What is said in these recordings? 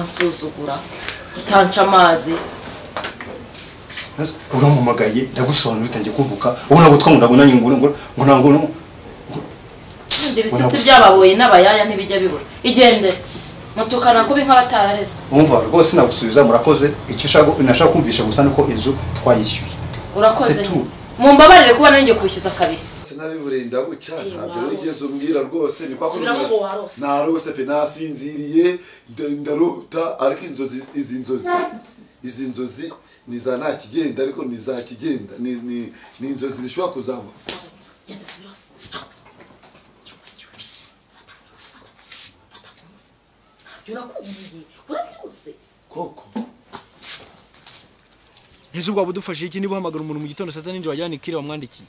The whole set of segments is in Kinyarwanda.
utansuzugura utanca amazi uramumagaye ndagusobanura utangiye kumbuka ubona gutwa ngo ndabona ngo ibitutsi byababoye n'abayaya ntibijya bibura igende mutukana kubi nk'abatararezwe umva rwose nagusubiza murakoze icyo nashaka kumvisha gusa nuko inzu twayishyuye urakoze mumbabarire kuba nanjye kwishyuza kabiri sinabiburinda bucya ntabyo wigeze umbwira rwose ni kwa warose narose pe nasinziriye ndaruta ariko izi nzozi ni za nta kigenda ariko ni za kigenda ni inzozi zishobora kuzava koko Yesu bwa budufashije iki niba uhamagara umuntu mu gitondo saa 7 n'ijoro wajyana ikire wamwandikiye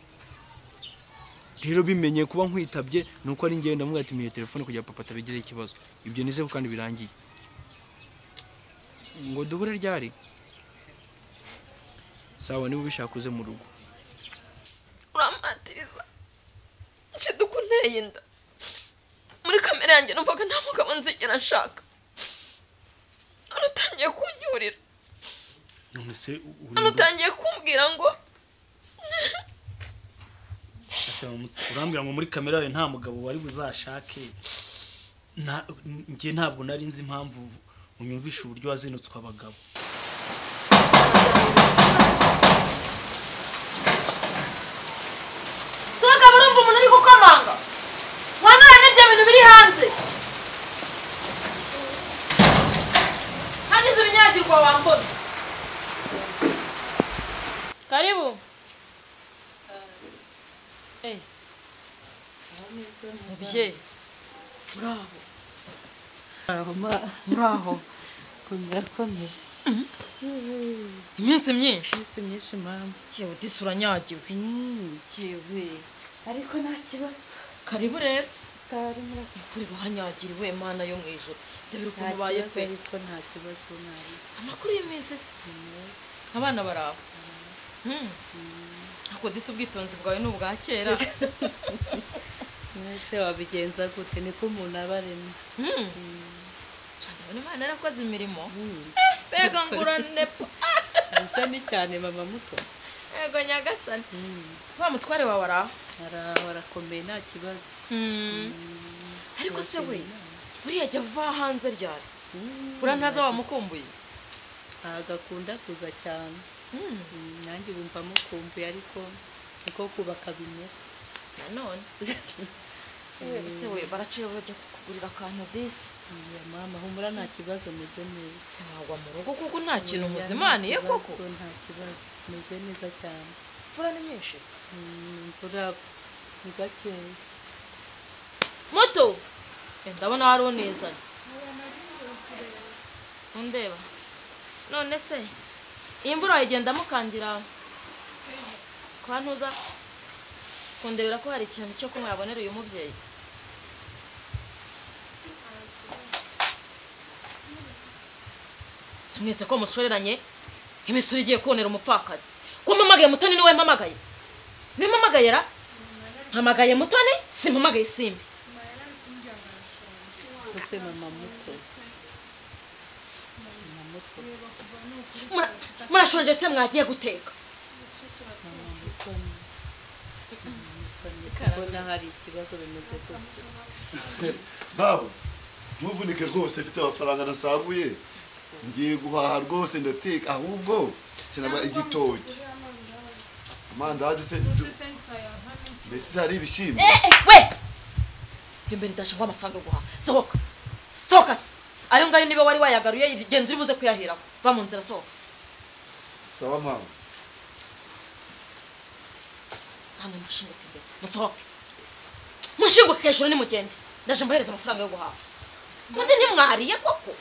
rero bimenye kuba nkwitabye nuko ari ngenda mvuga ati miye telefone kugira papa tabigire ikibazo ibyo nize kandi birangiye ngo dubure ryari sawa niba ubishakuze mu rugo uramatiriza nshidukunteye inda muri kamera yanjye numvaga nta mugabo nzigera nshaka arutangiye kunyurira none se arutangiye kumbwira ngo urambwira ngo muri kamera yawe nta mugabo wari buzashake ngiye ntabwo nari nzi impamvu unyumvisha uburyo wazinutswe abagabo soga barumva umuntu ari gukomanga wanura n'ibyo bintu biri hanze hagize ibinyagirwa wambona karibu mubyeyi muraho Kumirakomeye. iminsi myinshi Mama. yewe disi uranyagiwe Yewe. Ariko nta kibazo. karibu rero Tari muraka. kuri buhanyagiriwe Mana yo mu ijuru ndabira ukuntu baye pe Ariko nta kibazo nari. amakuru y'iminsi se abana baraho ako disi ubwitonzi bwawe n'ubwa kera Mwese wabigenza gute niko umuntu abaremye. Cyane Imana yarakoze imirimo bega ngurane Bisa ni cyane mama muto. ego nyagasani wa mutware wawe araho Arakomeye nta kibazo. ariko se we buriya jya va hanze ryari urantaza wamukumbuye Agakunda kuza cyane. Nanjye bumva mukumbuye ariko niko kubaka bimwe. nanone se we baraciye bajya kukugurira akantu disi Mama humura nta kibazo meze neza. se wagwa mu rugo kuko nta kintu muzimaniye koko Nta kibazo meze neza cyane. imvura ni nyinshi Imvura ni gakeya. moto ndabona hari unizanye undeba none se iyi mvura igenda mukangira kwa ntuza kundebera ko hari ikintu cyo kunywa yabonera uyu mubyeyi mwese ko mushoreranye imisuri igiye kubonera umupfakazi ko mpamagaye mutoni niwe mpamagaye niwe mpamagaye ra mpamagaye mutoni simpamagaye simbi Ese mama muto. murashonje se mwagiye guteka Kubona hari ikibazo bimeze gute. babo ntuvunike rwose mfite amafaranga nasaguye ngiye guhaha rwose ndateka ahubwo sinaba igitoki amandazi se mbese hari ibishimbo we imbere ndashaka amafaranga yo guhaha sohoka se ayo ngayo niba wari wayagaruye genda uri buze kuyahiraho va mu nzira sohoka sawa mama namwe mushinguke imbere musohoke mushinguke hejuru nimugende ndaje mbahereza amafaranga yo guhaha undi ntimwariye koko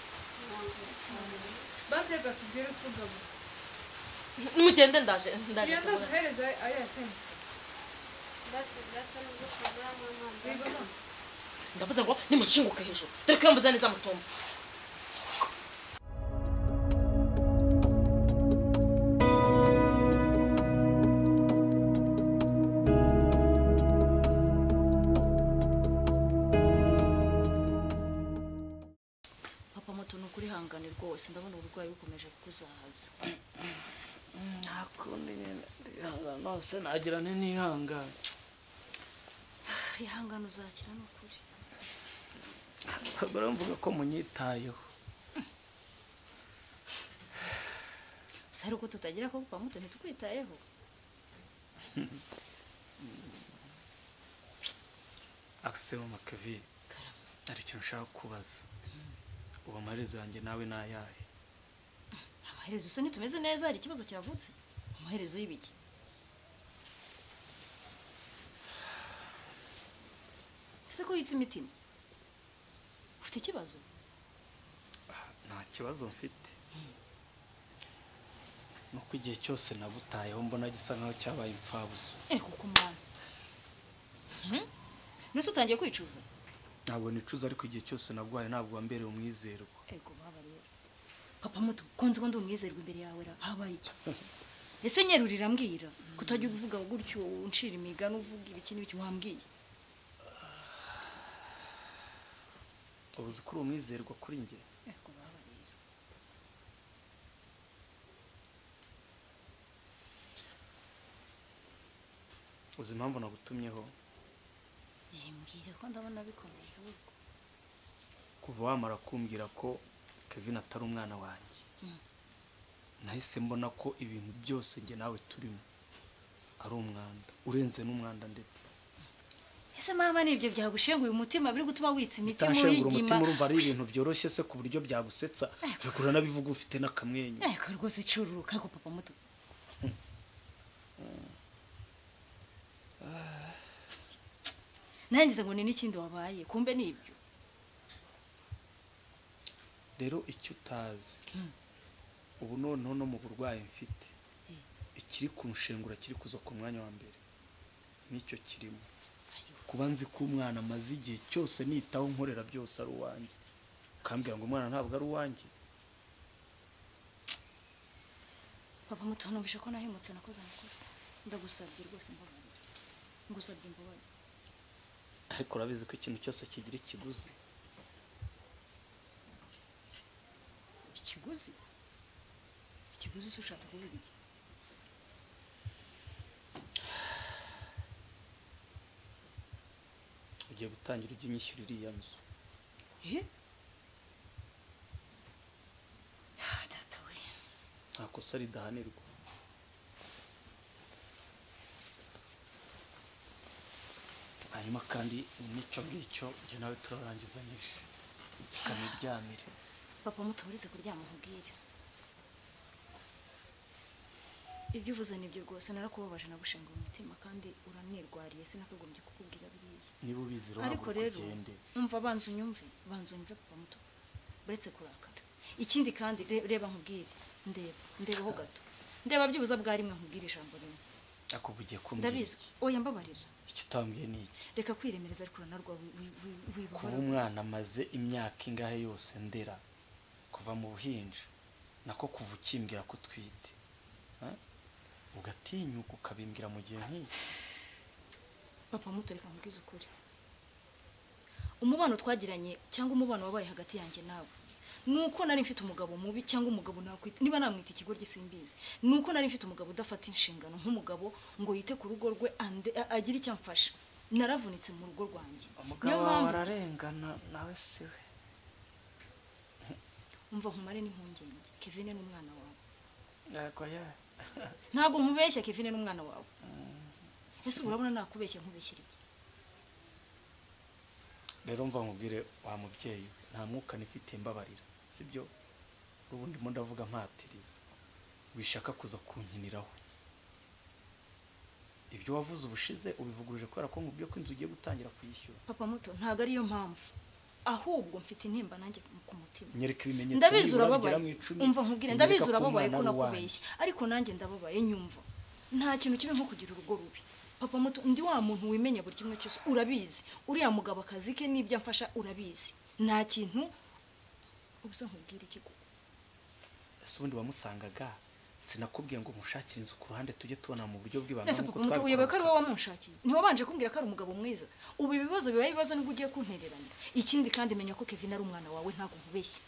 basi reka tubwire usugabo nimugende ndaje yenda guhereza ariya sense basi gatanu gushobora mama ndavuze ngo nimushinguke hejuru dore ko iyo mvuze neza mutumva papa moto nukuri hangane rwose ndabona uburwayi bukomeje kukuzahaza. Nakundi nyine nose nagira n'ihangane. Ihangane uzakira nukuri. Baramvuga ko munyitayeho. Sari uko tutagira ko papa moto ntitukwitayeho. Axel Makavi. Ari cyo nshaka kubaza. Ubu amaherezo yanjye nawe nayahe? Amaherezo se nitumeze neza hari ikibazo cyavutse? Amaherezo y'ibiki? Ese ko yitse imitima? Ufite ikibazo? Nta kibazo mfite. Nuko igihe cyose nagutayeho mbona gisa nkaho cyabaye impfabusa. Kuko mwana. Nese utangiye kwicuza? Ntabwo nicuza ariko igihe cyose nagwaye ntabwo wambereye umwizerwa. Baba rero. Papa muto konze ko ndi umwizerwa imbere yawe ra habaye iki? Ese nyerurira mbwira kutajya uvuga gutyo unshira imigano uvuga ibiki n'ibiki wambwiye. Ubuzi kuri umwizerwa kuri nge. Baba rero. Uzi impamvu nagutumyeho? Mbwira ko ndabona bikomeye ahubwo. Kuva wamara kumbwira ko Kevin atari umwana wanjye. Nahise mbona ko ibintu byose nge nawe turimo ari umwanda urenze n'umwanda ndetse. Ese mama nibyo byagushenguye umutima biri gutuma witsa imitima uyigima. Umutima urumva ari ibintu byoroshye se ku buryo byagusetsa. Rekura nabivuga ufite n'akamwenyu. Rwose cururuka ko papa muto. Nangize ngo ni n'ikindi wabaye kumbe nibyo. Rero icyo utazi ubu noneho no mu burwayi mfite ikiri kunshengura kiri kuza ku mwanya wa mbere nicyo kirimo kuba nzi ko umwana amaze igihe cyose nitaho nkorera byose ari uwanjye ukambwira ngo umwana ntabwo ari uwanjye. Papa muto numvishe ko nahimutse nakoze amakosa ndagusabye rwose mbabarira ngusabye imbabazi. Ariko urabizi ko ikintu cyose kigira ikiguzi. Ikiguzi? Ikiguzi se ushatse kuvuga iki? Ugiye gutangira ujya unyishyurira iriya nzu. Data we. Nta kosa ridahanirwa. Hanyuma kandi n'icyo ngicyo njye nawe turarangizanyije. Kaniryamire. Papa muto uretse kuryama nkubwire. Ibyo uvuze nibyo rwose narakubabaje nagushenga umutima kandi uranirwariye sinakagombye kukubwira biriya. Niba ubizi rero ariko rero umva banzu nyumve papa muto uretse kurakara. Ikindi kandi reba nkubwire ndebaho gato. Ndeba byibuza bwa rimwe nkubwire ijambo rimwe. Akubugiye kumbwira. Ndabizi. Oya mbabarira. Icyo utambwiye ni iki? Reka kwiremereza ariko uranarwa wibuhora. Kuba umwana amaze imyaka ingahe yose ndera kuva mu buhinja nako kuva ukimbwira ko twite. Ugatinyuka ukabimbwira mu gihe nk'iki. Papa muto reka nkubwize ukuri. Umubano twagiranye cyangwa umubano wabaye hagati yanjye nawe nuko nari mfite umugabo mubi cyangwa umugabo nakwita niba namwita ikigoryi simbizi nuko nari mfite umugabo udafata inshingano nk'umugabo ngo yite ku rugo rwe agira icyo amfasha. Naravunitse mu rugo rwanjye. Niyo mpamvu ararengana nawe siwe. Umva nkumare n'impungenge. Kevin ni umwana wawe. Ntabwo mubeshya Kevin ni umwana wawe. Ese urabona nakubeshya nkubeshyira iki? Rero mva nkubwire wa mubyeyi nta mwuka nifite mbabarira sibyo ubundi mo ndavuga mpatiriza wishaka kuza kunkiniraho. Ibyo wavuze ubushize ubivuguruje kubera ko nkubwiye ko inzu ugiye gutangira kuyishyura. Papa muto ntago ari yo mpamvu ahubwo mfite intimba nanjye ku mutima. Nyereka ibimenyetso ndabizi urababaye. Umva nkubwire ndabizi urababaye ko nakubeshye ariko nanjye ndababaye nyumva. Nta kintu kibe nko kugira urugo rubi. Papa muto ndi wa muntu wimenya buri kimwe cyose urabizi. Uriya mugabo akazi ke nibyo amfasha urabizi. Nta kintu ubuza nkubwira iki ko. Ese ubundi wamusangaga sinakubwiye ngo mushakire inzu ku ruhande tujye tubona mu buryo bw'ibanga nuko twabikora. Uyobe ko ari wowe wamunshakiye. Niho banje kumbwira ko ari umugabo mwiza. Ubu ibibazo bibaye ibibazo nibwo ugiye kuntererana. Ikindi kandi menya ko Kevin ari umwana wawe ntago nkubeshye.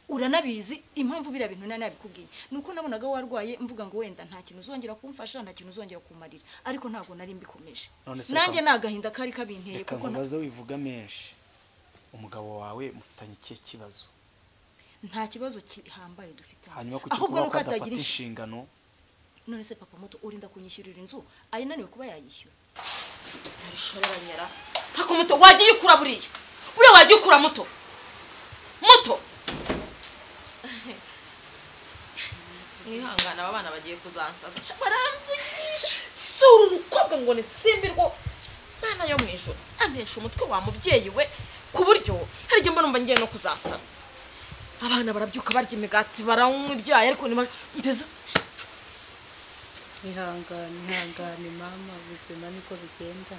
uranabizi impamvu bira bintu nani nabikubwiye nuko nabonaga warwaye mvuga ngo wenda nta kintu uzongera kumfasha nta kintu uzongera kumarira ariko ntago nari mbikomeje nanjye nagahinda kari kabinteye kuko nabaza wivuga menshi umugabo wawe mufitanye ikihe kibazo nta kibazo kihambaye dufite hanyuma kuko adafata inshingano none se papa moto urinda kunyishyurira inzu ayinaniwe kuba yayishyura arishoreranyara papa moto wagiye ukura buriya wagiye ukura moto mwihangana aba bana bagiye kuzansaza baramvugisha sura urukobwa ngo ni simbirwo mana yo mwijoro ampesha umutwe wa mubyeyi we ku buryo hari igihe mbona ngiye no kuzasana abana barabyuka barya imigati baranywa ibyayi ariko ni ihangane mama ubuzima niko bigenda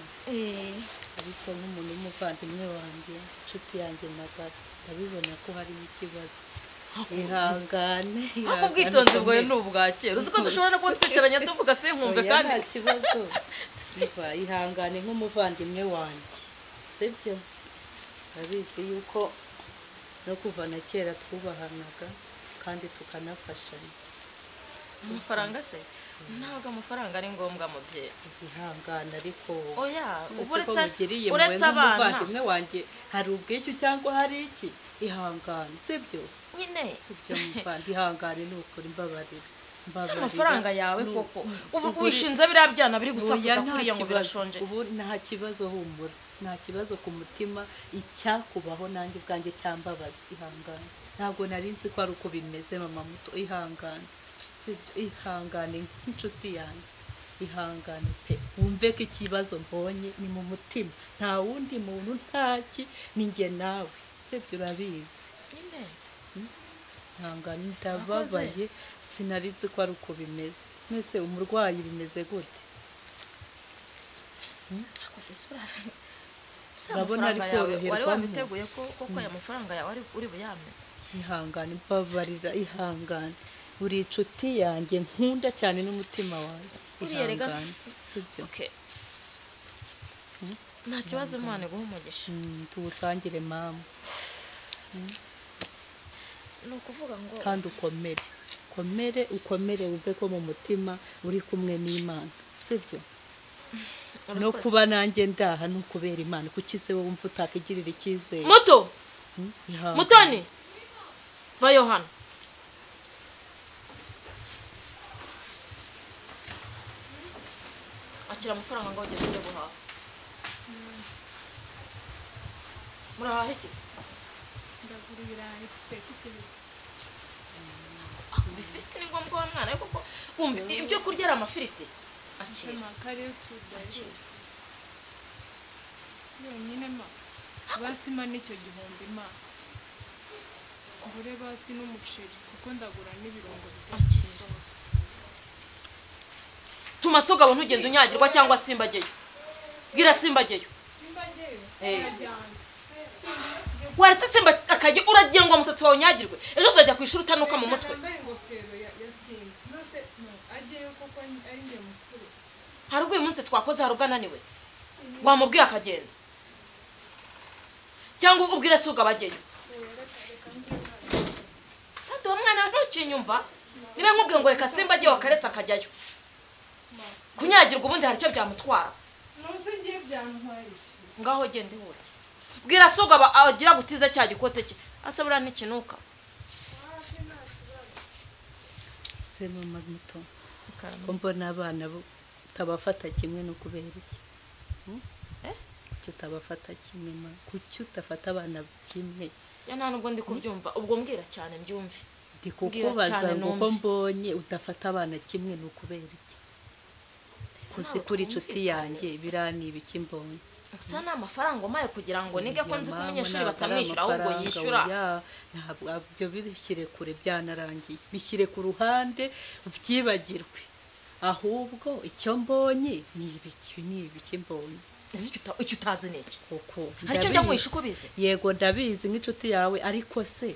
ariko nk'umuntu w'umuvandimwe wanjye inshuti yanjye ndabibona ko hari ikibazo ihangane ako bwitonzi bwawe ni ubwakera uzi ko dushobora no kuba twicaranye tuvuga sinkumve kandi nta kibazo ihangane nk'umuvandimwe wanjye sibyo ndabizi yuko no kuva na kera twubahanaga kandi tukanafashanya amafaranga se ntabwo amafaranga ari ngombwa mubyeyi ihangane ariko oya uretse abana wanjye hari ubwishyu cyangwa hari iki ihangane sibyo nyine sibyo muvandi ihangane ni ukuri mbabarira amafaranga yawe koko ubu wishinze biriya byana biri gusakuza kuriya ngo birashonje ubu nta kibazo humura nta kibazo ku mutima icyakubaho nanjye ubwanjye cyambabaza ihangane ntabwo nari nzi ko ari uko bimeze mama muto ihangane sibyo ihangane nk'inshuti yanjye ihangane pe wumve ko ikibazo mbonye ni mu mutima nta wundi muntu ntaki ni njye nawe sibyo urabizi ihangane ndababaye sinari nzi ko ari uko bimeze mwese umurwayi bimeze gute urabona ari koroherwa wari wabiteguye ko aya mafaranga yawe uri buyame ihangane mbabarira ihangane uri inshuti yanjye nkunda cyane n'umutima wanjye ihangane sibyo nta kibazo Imana iguha umugisha tuwusangire mama ni ukuvuga ngo kandi ukomere wumve ko mu mutima uri kumwe n'Imana sibyo no kuba nanjye ndaha no kubera Imana kuki se wowe umva utakigirira icyizere mutoni va Yohana akira amafaranga ngo ujye ujye guhaha murahaha iki ndagura ibirayi tuteka ifiriti bifite ni ngombwa wa mwana kuko wumva ibyo kurya ari amafiriti akira yonyine ma basima n'icyo gihumbi ma ngure basi n'umuceri kuko ndagura n'ibirungo by'akira tuma sogabo ntugende unyagirwa cyangwa simbageyo bwira simbageyo waretse simba akajya uragira ngo umusatsi wawe unyagirwe ejo uzajya ku ishuri utanuka mu mutwe hari ubwo uyu munsi twakoze hari ubwo ananiwe wamubwiye akagenda cyangwa ubwire sogabo ajyeyo kandi uwo mwana ntukinyumva niba nkubwiye ngo reka simba ajyeyo akaretse akajyayo kunyagirwa ubundi hari icyo byamutwara ngaho gende hura bwira sogabo agira gutiza cya gikote cye asabura n'ikinuka se mama muto ko mbona abana utabafata kimwe no kubera iki utabafata kimwe ma kuki utafata abana kimwe ya nta nubwo ndi kubyumva ubwo mbwira cyane mbyumve ndi kukubaza ngo ko mbonye udafata abana kimwe no kubera iki kuzi kuri inshuti yanjye birani ibiki mbonye gusa ni amafaranga umaye kugira ngo nige ko nzi ko umunyeshuri batamwishyura ahubwo yishyura ntabwo bishyire kure byanarangiye bishyire ku ruhande byibagirwe ahubwo icyo mbonye ni ibiki mbonye icyo utazi ni iki hari icyo njya mwisha uko bize yego ndabizi nk'inshuti yawe ariko se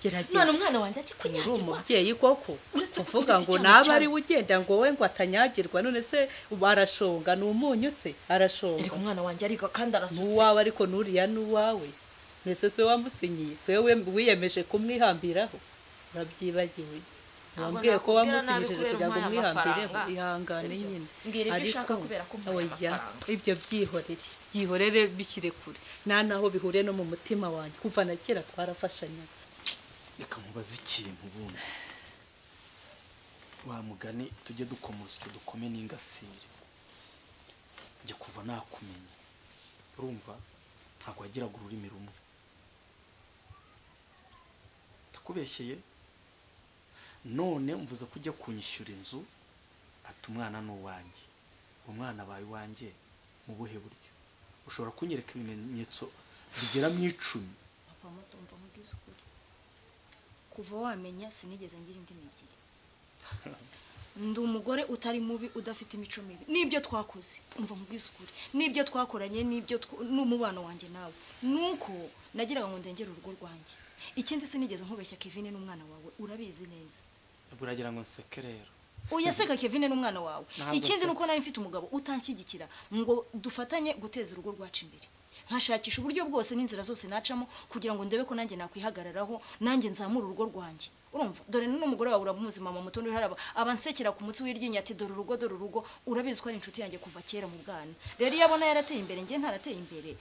gerageza none umwana wanjye ati kunyagirwa uri umubyeyi koko uvuga ngo naba ari ugenda ngo we ngo atanyagirwa none se arashonga ni umunyu se arashonga ariko umwana wanjye ariko kandi arasutse n'uwawe ariko n'uriya n'uwawe mwese se wamusinyiye se we wiyemeje kumwihambiraho urabyibagiwe wambwiye ko wamusinyishije kugira ngo umwihambireho ihangane nyine ariko oya ibyo byihorere bishyire kure nta naho bihuriye no mu mutima wanjye kuva na kera twarafashanyaga. reka mubaze ikintu ubundi wa mugani tujye dukomoza icyo dukome n'ingasire njye kuva nakumenya urumva ntabwo wagiraga ururimi rumwe takubeshyeye none mvuze ko ujya kunyishyura inzu ati umwana ni uwanjye umwana abaye uwanjye mu buhe buryo ushobora kunyereka ibimenyetso bigera mu 10 papa muto umva mubwiza ukuri kuva wamenya sinigeze ngira indi migire ndi umugore utari mubi udafite imico mibi nibyo twakoze umva mubwiza ukuri nibyo twakoranye nibyo n'umubano wanjye nawe nuko nagiraga ngo ndengere urugo rwanjye ikindi sinigeze nkubeshya Kevin n'umwana wawe urabizi neza buragira ngo nseke rero uyaseka Kevin n'umwana wawe ikindi nuko nari mfite umugabo utanshyigikira ngo dufatanye guteza urugo rwacu imbere nkashakisha uburyo bwose n'inzira zose nacamo kugira ngo ndebe ko nanjye nakwihagararaho nanjye nzamura urugo rwanjye urumva dore n'umugore wawe urabumuzima mu mutondo haraba abansekera ku mutsi w'iryinya ati dore urugo urabizi ko ari inshuti yanjye kuva kera mu bwana rero yabona yarateye imbere ngiye ntarateye imbere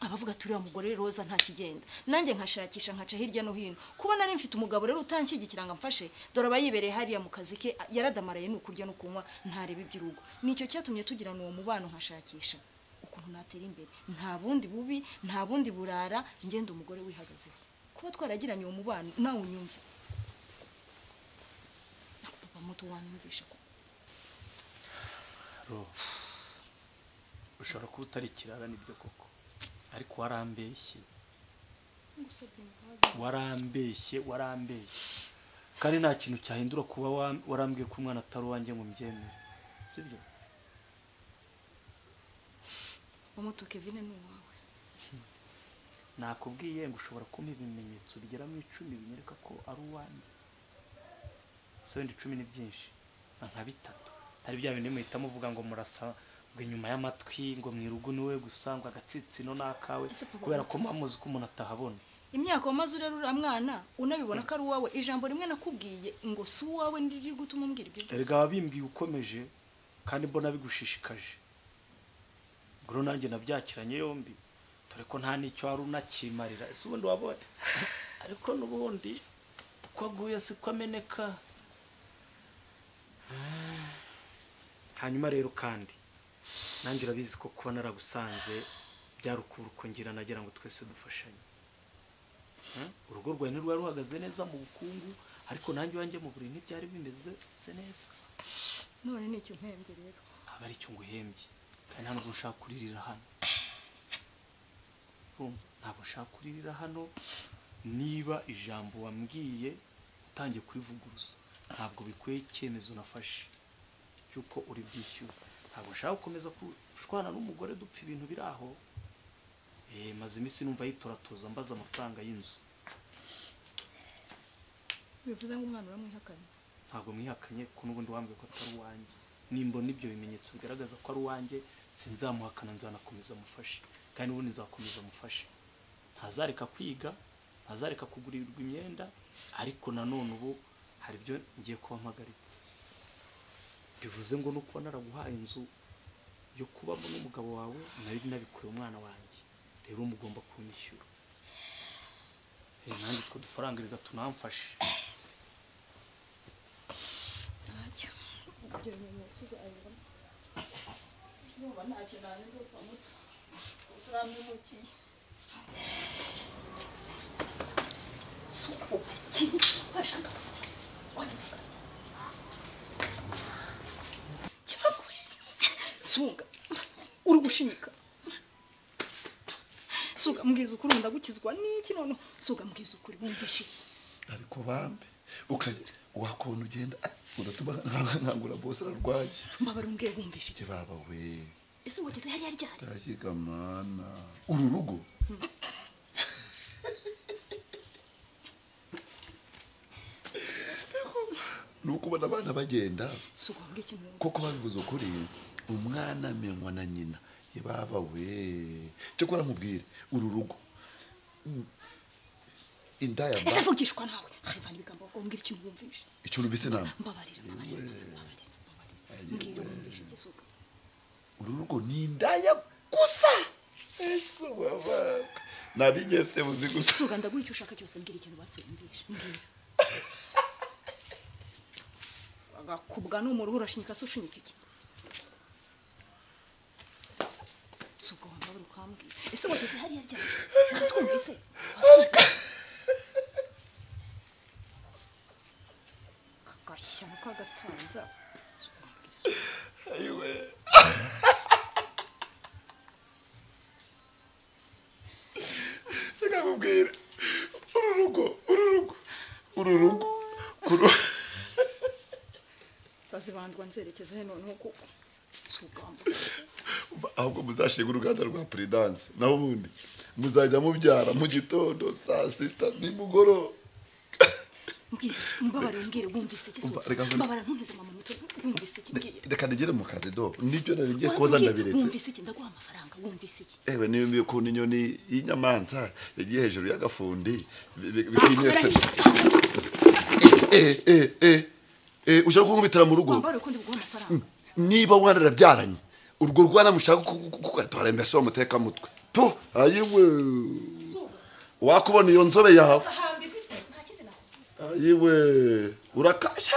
abavuga turi umugore roza nta kigenda nanjye nkashakisha nkaca hirya no hino kuba nari mfite umugabo rero utanshyigikira ngo amfashe dore abayibereye hariya mu kazi ke yaradamaraye n'ukurya no kunywa ntarebe iby'urugo nicyo cyatumye tugirana uwo mubano nkashakisha ukuntu natera imbere nta bundi bubi nta bundi burara ngenda umugore wihagazeho kuba twaragiranye uwo mubano nawe unyumve papa muto wanyumvisha ko ushobora kuba utari kirara nibyo koko ariko warambeshye kandi nta kintu cyahindura kuba warambwiye ko umwana atari uwanjye ngo mbyemere sibyo umuto Kevin ni uwawe nakubwiye ngo ushobora kumpa ibimenyetso bigera mu 10 binyereka ko ari uwanjye 10 ni byinshi nka 3 tari bya bintu muhita muvuga ngo murasa ngo inyuma y'amatwi ngo mwirugu niwe gusangwa agatsitsino nakawe kubera ko mamuzi ko umuntu atahabona imyaka wamaze urerura mwana unabibona ko ari uwawe ijambo rimwe nakubwiye ngo si uwawe ndiri gutuma umbwira ibyo erega wabimbwiye ukomeje kandi mbona bigushishikaje gro nanjye nabyakiranye yombi tore ko nta nicyo ari unakimarira ese ubundi wabonye ariko n'ubundi uko aguye siko ameneka hanyuma rero kandi nanjye urabizi ko kuba naragusanze byarukuru ko ngira nagira ngo twese dufashanye urugo rwawe ni rwari ruhagaze neza mu bukungu ariko nanjye wanjye mu buri ntibyari bimeze neza none nicyo mpembye rero aba ari cyo nguhembye kandi ntabwo ushaka kuririra hano ntabwo ushaka kuririra hano niba ijambo wambwiye utangiye kurivuguruza ntabwo bikwiye icyemezo nafashe cyuko uri bwishyura ntabwo ushaka gukomeza kushwana n'umugore dupfa ibintu biri aho maze iminsi numva yitoratoza mbaza amafaranga y'inzu bivuze ngo umwana uramwihakanye ntabwo mwihakanye ko n'ubundi wambwiye ko atari uwanjye nimbona ibyo bimenyetso bigaragaza ko ari uwanjye sinzamuhakana nzanakomeza mufashe kandi ubundi nzakomeza mufashe ntazareka kwiga ntazareka kugurirwa imyenda ariko nanone ubu hari ibyo ngiye kuba mpagaritse bivuze ngo no kuba naraguhaye inzu yo kubamo n'umugabo wawe nari nabikuye umwana wanjye rero mugomba kunyishyura nanjye two dufaranga rega tunamfashe ntacyo ibyo bimenyetso uzabibona nuba ntacyo nanze kwa muto uramwimukiye suko kiri bashaka wageze Suga uri gushinyika Suga mbwiza ukuri ndagukizwa niki none Suga mbwiza ukuri bumvishe ariko bambe ukagira wakona ugenda udatuma nkangura boss ararwaye mbabara umbwiye bumvishe iki baba we ese wageze hari ryari tashiga mana uru rugo nuko bana abana bagenda Suga mbwiye ikintu koko babivuze ukuri umwana amenywa na nyina yebaba we cyo kora nkubwire uru rugo indaya ese vugishwa nawe Ivan ibigambo umbwira ikintu wumvishe icyo numvise nama mbabarira mbwira wumvishe igisuka urugo ni indaya gusa Yesu baba nabigese buzi gusa suga ndaguha icyo ushaka cyose mbwira ikintu basumvishe mbwira agakubwa n'umuruhu urashinyika se ushinyika iki suga wambabura ukambwira ese wageze hariya ryari natwumvise kagashyano kagasaza ayiwe Nakubwira ururugo bazibandwa nzerekeza hano nuko sugamba ahubwo muzashinga uruganda rwa Prudence naho ubundi muzajya mubyara mu gitondo saa sita nimugoroba mbabare umbwire wumvise iki mbabara ntunteze mama muto wumvise iki mbwire reka nigere mu kazi do nibyo narigiye koza ndabiretse wumvise iki ndaguha amafaranga wumvise iki ewe niyo mbiye ko inyoni y'inyamanza yagiye hejuru y'agafundi bikinyese ushaka kunkubitira mu rugo mbabare uko ndi buguha amafaranga niba wanarabyaranye urwo rwana mushaka kugatwara mbese wamuteka mutwe to ayiwe wakubona iyo nzobe yawe ayiwe urakasha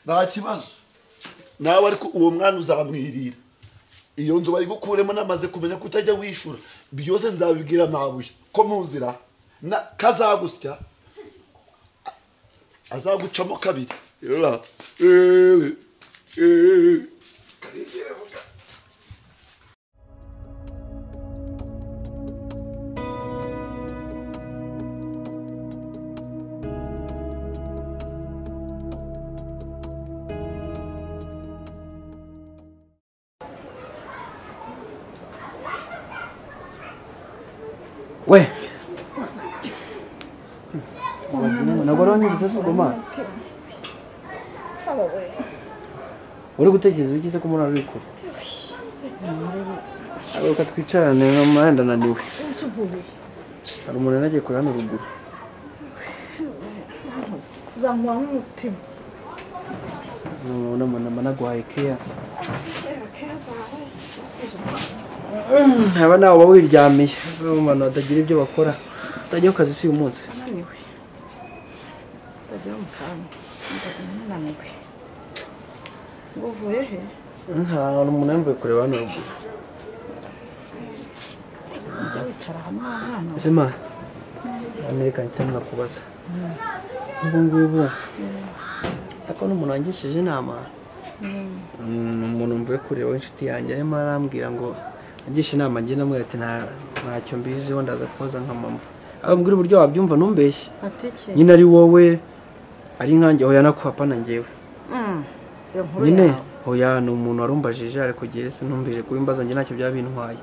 nta kibazo nawe ariko uwo mwana uzamwirira iyo nzu bari gukuremo namaze kumenya ko utajya wishura byose nzabibwira mabuye ko muzira kazagusya azagucamo kabiri we nagora nziza sugoma uri gutekereza iki se ko muri ari kure abo twicarane n'amanda naniwe hari umuntu nagiye kuri hano ruguru uzamwa n'umutima none managwaye keya aba nawe wiryamiye abantu batagira ibyo bakora utajya ku kazi si uyu munsi naniwe ndagira umukanya naniwe ngo uvuye he nta umuntu yamvuye kureba hano ruguru ujya wicara hamwe hano ese ma amerika ntitamwa kubaza ubu ngubu ariko n'umuntu wangishije inama umuntu mvuye kureba w'inshuti yanjye arimo arambwira ngo agisha inama njye namwe ati ntacyo mbiziho ndaza kubaza nka mama abambwira uburyo wabyumva ntumbeshye nyine ari wowe ari nkanjye hoya na papa na njyewe nyine hoya ni umuntu warumbajije ariko gihe se ntumbije kubimbaza njye ntacyo byaba bintwaye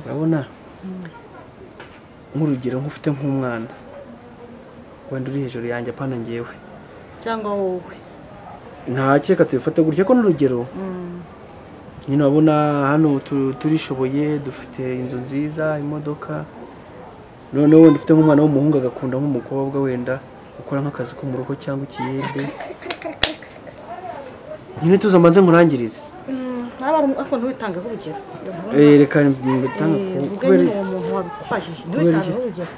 urabona nk'urugero nk'ufite nk'umwana wenda uri hejuru yanjye apana njyewe cyangwa wowe ntakeka tubifate gutya ko n'urugero nyine urabona hano turishoboye dufite inzu nziza imodoka noneho wenda ufite nk'umwana w'umuhungu agakunda nk'umukobwa wenda ukora nk'akazi ko mu rugo cyangwa ikiyede nyine tuza mbanze nkurangirize ariko ntiwitangeho urugero reka mbitanga kubera umuntu wabifashije ntiwitangeho urugero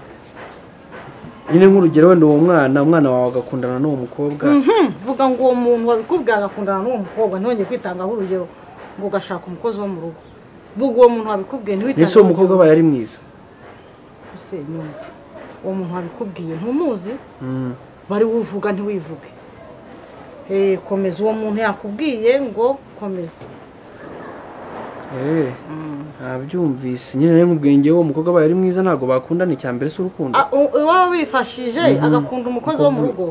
nyine nk'urugero wenda uwo umwana wawe agakundana n'uwo mukobwa vuga ngo uwo muntu wabikubwiye agakundana n'uwo mukobwa ntongeye kwitangaho urugero ngo ugashaka umukozi wo mu rugo vuga uwo muntu wabikubwiye ntiwitangeho ese uwo mukobwa abaye ari mwiza ese nyumva uwo muntu wabikubwiye ntumuzi bari wuvuga ntiwivuge komeza uwo muntu yakubwiye ngo komeza ntabyumvise nyine nk'ubwenge uwo mukobwa abaye ari mwiza ntabwo bakundana icya mbere si urukundo iwaba wifashije agakunda umukozi wo mu rugo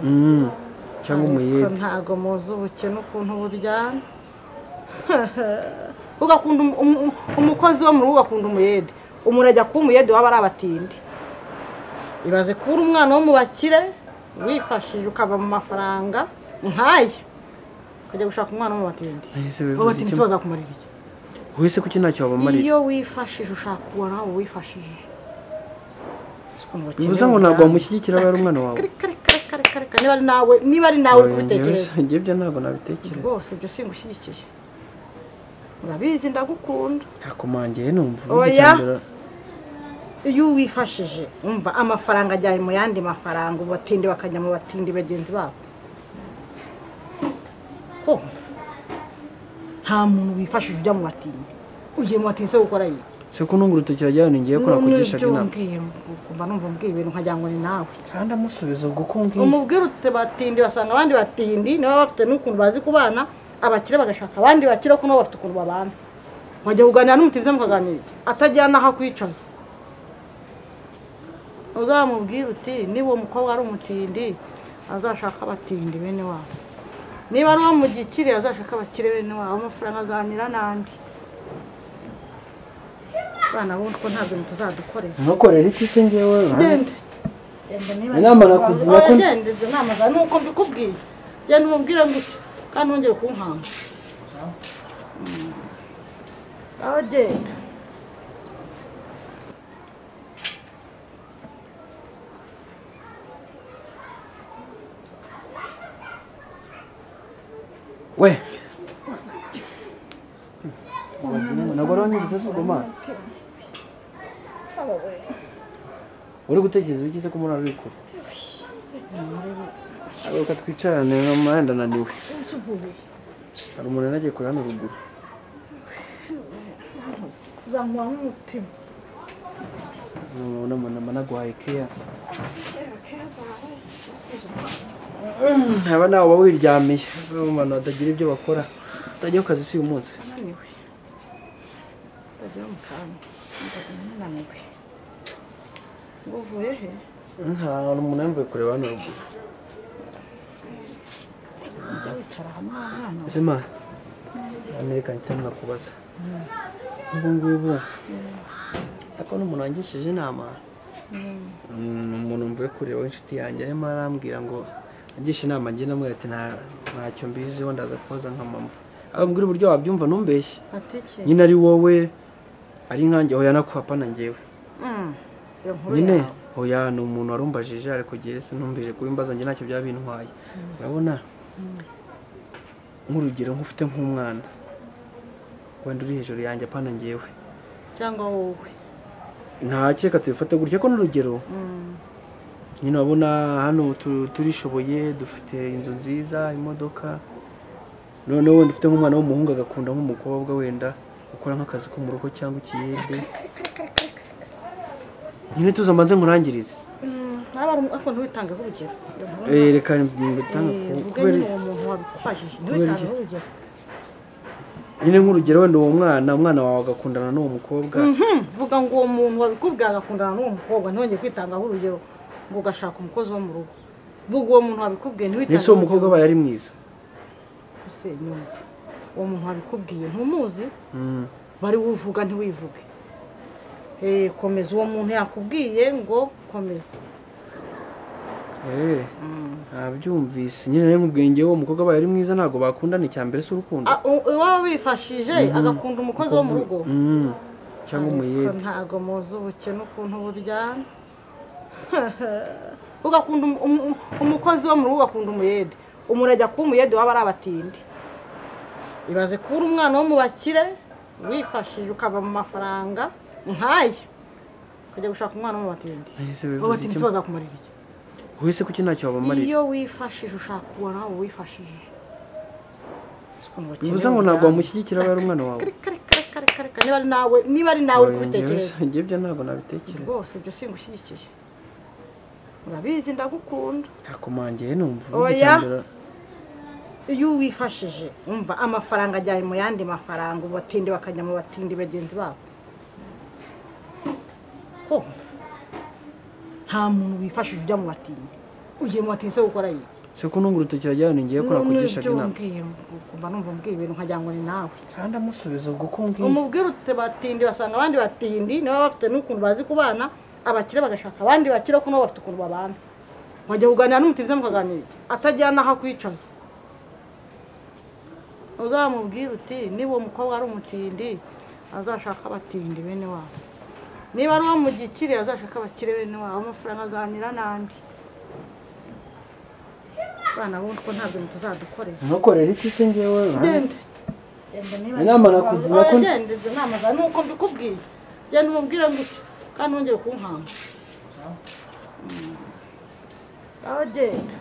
cyangwa umuyede ntabwo muzi ubukene ukuntu buryana ugakunda umukozi wo mu rugo ugakunda umuyede umuntu ajya kuba umuyede waba ari abatindi ibaze kubura umwana wo mu bakire wifashije ukava mu mafaranga nk'aya ukajya gushaka umwana wo mu batindi abatindi se bazakumarira iki wese kuki ntacyo wabamarira iyo wifashije ushaka kubona aho wifashije bivuze ngo ntabwo wamushyigikira aba ari umwana wawe niba ari nawe kubitekereza njye ibyo ntabwo nabitekereza rwose ibyo singushyigikiye urabizi ndagukunda ntakomangiye numva oya iyo wifashije umva amafaranga ajyaye mu yandi mafaranga ubatindi bakajya mu batindi bagenzi babo nta muntu wifashije ujya mu batindi ugiye mu batindi se gukora iyi se ko nungu urutoki yajyana ngiye ko nakugishaga inama mba numva mbwiye ibintu nkagira ngo ni nawe kandi amusubiza ubwo ko mbwiye umubwire ute batindi basanga abandi batindi niba bafite n'ukuntu bazi kubana abakire bagashaka abandi bakire ko nabo bafite ukuntu babana wajya kuganira n'umutindi mukaganira atagira n'aho akwicaza uzamubwire uti niba uwo mukobwa ari umutindi azashaka abatindi bene wabo niba ari uwo mu gikire azashaka abakire bene wabo amafaranga aganira n'andi bana bundi ko ntabwo tuzadukorera ntukorere iki se ngewe genda inama nakugira ko genda izo nama za nuko mbikubwiye genda umubwire gutyo kandi wongere kunkanga aho genda we nagoranye gusuzuguma uri gutekereza iki se ko umuntu ari kure aruka twicarane n'amahenda naniwe hari umuntu nagiye kure hano ruguru uzamuha n'umutima nama naguhaye keya aba nawe uba wiryamiye abantu batagira ibyo bakora utajya ku kazi si uyu munsi ngo uvuye he nta umuntu yambaye kureba hano ruguru ujya wicara hamwe hano ese ma amerika ntitanira kubaza ubu ngubu ariko n'umuntu wangishije inama umuntu mvuye kureba w'inshuti yanjye arimo arambwira ngo agisha inama njye namwe ati ntacyo mbiziho ndaza kubaza nka mama abambwira uburyo wabyumva ntumbeshye nyine ari wowe ari nkanjye hoya nakuhapa na njyewe nyine hoya ni umuntu warumbajije ariko gihe se ntumbije kubimbaza njye ntacyo byaba bintwaye urabona nk'urugero nk'ufite nk'umwana wenda uri hejuru yanjye apana njyewe cyangwa wowe ntakeka tubifate gutya ko n'urugero nyine wabona hano turishoboye dufite inzu nziza imodoka noneho wenda ufite nk'umwana w'umuhungu agakunda nk'umukobwa wenda ukora nk'akazi ko mu rugo cyangwa ikiyede nyine tuza mbanze nkurangirize ariko ntiwitange urugero reka mbitange kubera uwo muntu wabikufashije ntiwitange urugero nyine nk'urugero wenda uwo umwana wawe agakundana n'uwo mukobwa vuga ngo uwo muntu wabikubwiye agakundana n'uwo mukobwa ntihongere kwitangaho urugero ngo ugashaka umukozi wo mu rugo vuga uwo muntu wabikubwiye ntiwitange ese uwo mukobwa aba yari mwiza ese nyumva uwo muntu wabikubwiye ntumuzi bari wuvuga ntiwivuge komeza uwo muntu yakubwiye ngo komeza ntabyumvise nyine rero nk'ubwenge uwo mukobwa aba yari mwiza ntabwo bakundana icya mbere si urukundo iwaba wifashije agakunda umukozi wo mu rugo cyangwa umuyede ntabwo muzi ubukene ukuntu buryana ugakunda umukozi wo mu rugo ugakunda umuyede umuntu ajya kuba umuyede waba ari abatindi ibaze kuba uri umwana wo mu bakire wifashije ukava mu mafaranga nk'aya ukajya gushaka umwana wo mu batindi abo batindi se bazakumarira iki wese kuki ntacyo wabamarira iyo wifashije ushaka kubona aho wifashije bivuze ngo ntabwo wamushyigikira aba ari umwana wawe niba ari nawe kubitekereza njye ibyo ntabwo nabitekereza rwose ibyo singushyigikiye urabizi ndagukunda ntakomangiye numva oya iyo wifashije umva amafaranga ajyaye mu yandi mafaranga ubatindi bakajya mu batindi bagenzi babo nta muntu wifashije ujya mu batindi ugiye mu batindi se gukora iyi se ko nungu urutoki yajyana ngiye ko nakugishaga inama mba numva mbwiye ibintu nkagira ngo ni nawe kandi amusubiza ubwo ko mbwiye umubwire ute batindi basanga abandi batindi niba bafite n'ukuntu bazi kubana abakire bagashaka abandi bakire ko nabo bafite ukuntu babana wajya kuganira n'umutindi mukaganira atagira n'aho akwicaza uzamubwire uti niba uwo mukobwa ari umutindi azashaka abatindi bene wabo niba ari uwo mu gikiri azashaka abakire bene wabo amafaranga aganira n'andi bana bo ko ntabwo tuzadukorera ntukorere iki se ngewe genda inama nakugira ko gendeze inama za nuko mbikubwiye genda umubwire gutyo kandi wongeye kunkanga aho genda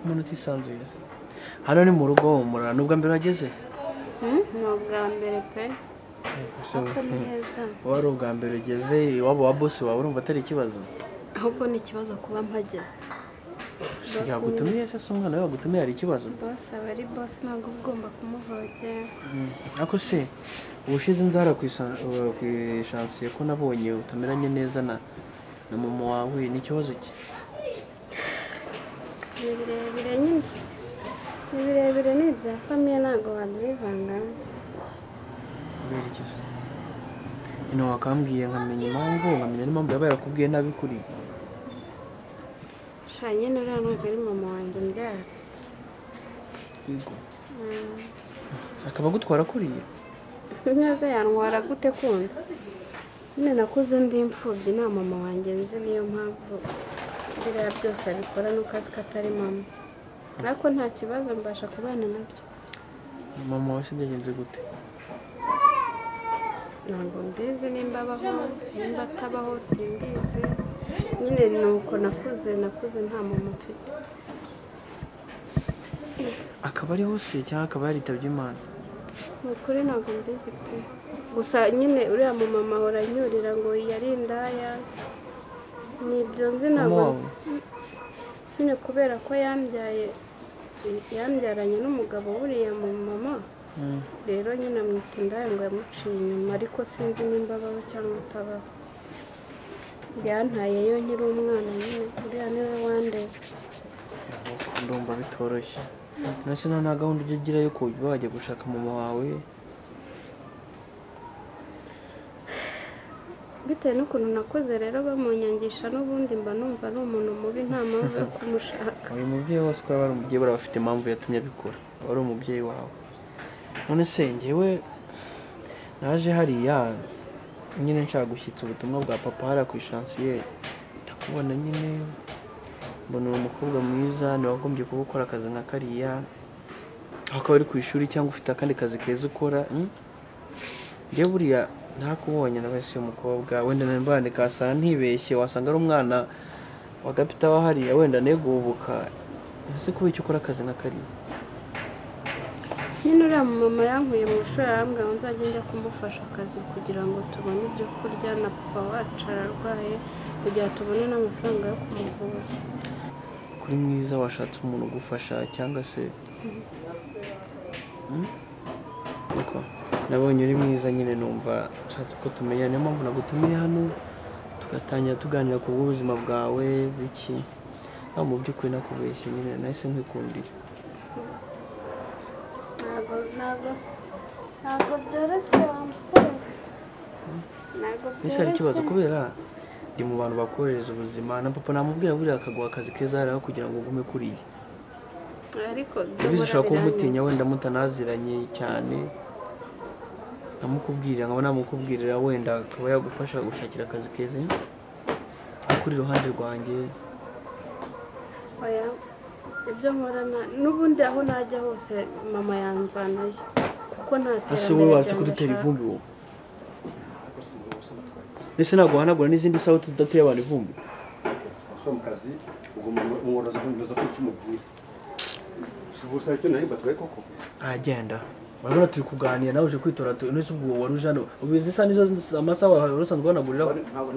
umuntu utisanzuye hano ni mu rugo humura nubwo mbere wageze ni ubwa mbere pe ariko ni heza wari ubwa mbere ugeze iwabo wa bosi wawe urumva atari ikibazo ahubwo ni ikibazo kuba mpageze yagutumiye se umwana we wagutumiye hari ikibazo bosi aba ari bosi ntabwo ugomba kumuvogera ariko se ubushize nzara ku ishansiye ko nabonye utameranye neza na mama wawe ni ikibazo ki ni birebire nyine ni birebire ni ibya famiye ntabwo wabyivanga kubera iki se ino wakambwiye nkamenya impamvu nkamenya n'impamvu yaba yarakubwiye nabi kuri sha nyine uriya ntabwo ari mama wanjye mbyara yego akaba agutwara kuriye neza yantwara gute kundi nyine nakuze ndi imfubyi nta mama wanjye nzi niyo mpamvu biriya byose abikora nuko azi ko atari mama ariko nta kibazo mbasha kubana nabyo mama wawe se byagenze gute ntabwo mbizi nimba abaho nimba atabaho simbizi nyine ni uko nakuze nta mama mfite akaba ari hose cyangwa akaba yaritabye imana ni ukuri ntabwo mbizi pe gusa nyine uriya mumama ahora anyurira ngo yari indaya nibyo nzi ntabwo nzi nyine kubera ko yambyaranye n'umugabo buriya mu mama rero nyine amwita indaya ngo yamuciye inyuma ariko sinzi nimba abaho cyangwa atabaho yantayeyo nkiri umwana nyine uriya niwe wandeze ndumva bitoroshye nase nta gahunda ujya ugira yo kuba wajya gushaka mama wawe bitewe n'ukuntu nakuze rero bamunyangisha n'ubundi mba numva ari umuntu mubi nta mpamvu yo kumushaka uyu mubyeyi wose uko yaba ari umubyeyi buriya bafite impamvu yatumye abikora aba ari umubyeyi wawe none se njyewe naje hariya nyine nshaka gushyitsa ubutumwa bwa papa hariya ku ishansiye ndakubona nyine mbona uri umukobwa mwiza ntiwagombye kuba ukora akazi nka kariya aho ukaba uri ku ishuri cyangwa ufite akandi kazi keza ukora njyewe buriya ntakubonye na wese umukobwa wenda nambane kasanga ntibeshye wasanga ari umwana wa gapita wa hariya wenda negubuka ese kuba icyo ukora akazi nka kariya nyine uriya mama yankuye mu ishuri arambwira ngo nzajya njya kumufasha akazi kugira ngo tubone ibyo kurya na papa wacu ararwaye kugira tubone n'amafaranga yo kumuvura kuri mwiza washatse umuntu ugufasha cyangwa se nabonye uri mwiza nyine numva nshatse ko tumenya niyo mpamvu nagutumiye hano tugatangira tuganira ku bw'ubuzima bwawe biki aho mu by'ukuri nakubeshye nyine nahise nkwikundira ntabwo byoroshye wa musore ntabwo ese hari ikibazo kubera ndi mu bantu bakohereza ubuzima na papa namubwira buriya akaguha akazi keza hariya kugira ngo ugume kuriya ariko bizi ushobora kuba umutinya wenda mutanaziranye cyane nkamukubwirira nkaba namukubwirira wenda akaba yagufasha gushakira akazi keza kuri iruhande rwanjye oya ibyo nkorana n'ubundi aho najya hose mama yamvanayo kuko nta ese wowe watse kudutera ivumbi wowe ese ntabwo wahanagura n'izindi sawa tudateye abantu ivumbi mu kazi ugomba umworoza kumenya ko icyo umubwira gusa icyo nayo batwaye koko agenda urabona turi kuganira nawe uje kwitora nese ubwo wari uje hano ubizi isa nizo amasaha wari usanzwe wanaguriraho ntabwo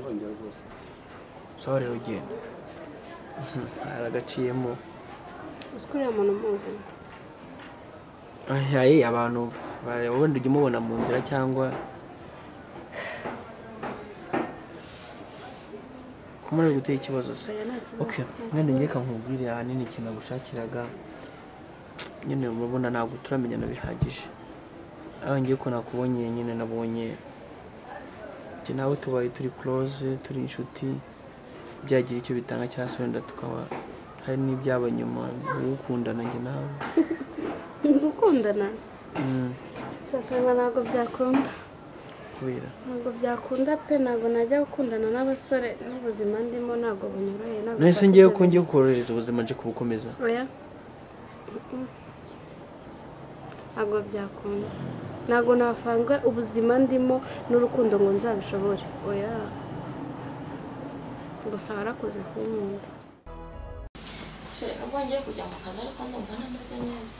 nzongera rwose sawa rero ugenda haragaciyemo uzi ko uriya muntu muzi abantu bareba wenda ujya umubona mu nzira cyangwa kumara gutera ikibazo se okay mwene ngeka nkubwire ahanini ikintu nagushakiraga nyine murabona ntabwo turamenyana bihagije aho ngiye ko nakubonye nyine nabonye njye nawe tubaye turi close turi inshuti byagira icyo bitanga cyangwa se wenda tukaba hari n'ibyaba nyuma gukundana njye nawe gukundana shasanga ntabwo byakunda kubera ntabwo byakunda pe ntabwo najya gukundana n'abasore n'ubuzima ndimo ntabwo bunyoroheye nahise ngiye ko ngiye kukorohereza ubuzima nje kubukomeza oya ntabwo byakunda ntabwo nafanga ubuzima ndimo n'urukundo ngo nzabishobore oya gusa warakoze kunkunda nubwo ngiye kujya mu kazi ariko ndumva ntameze neza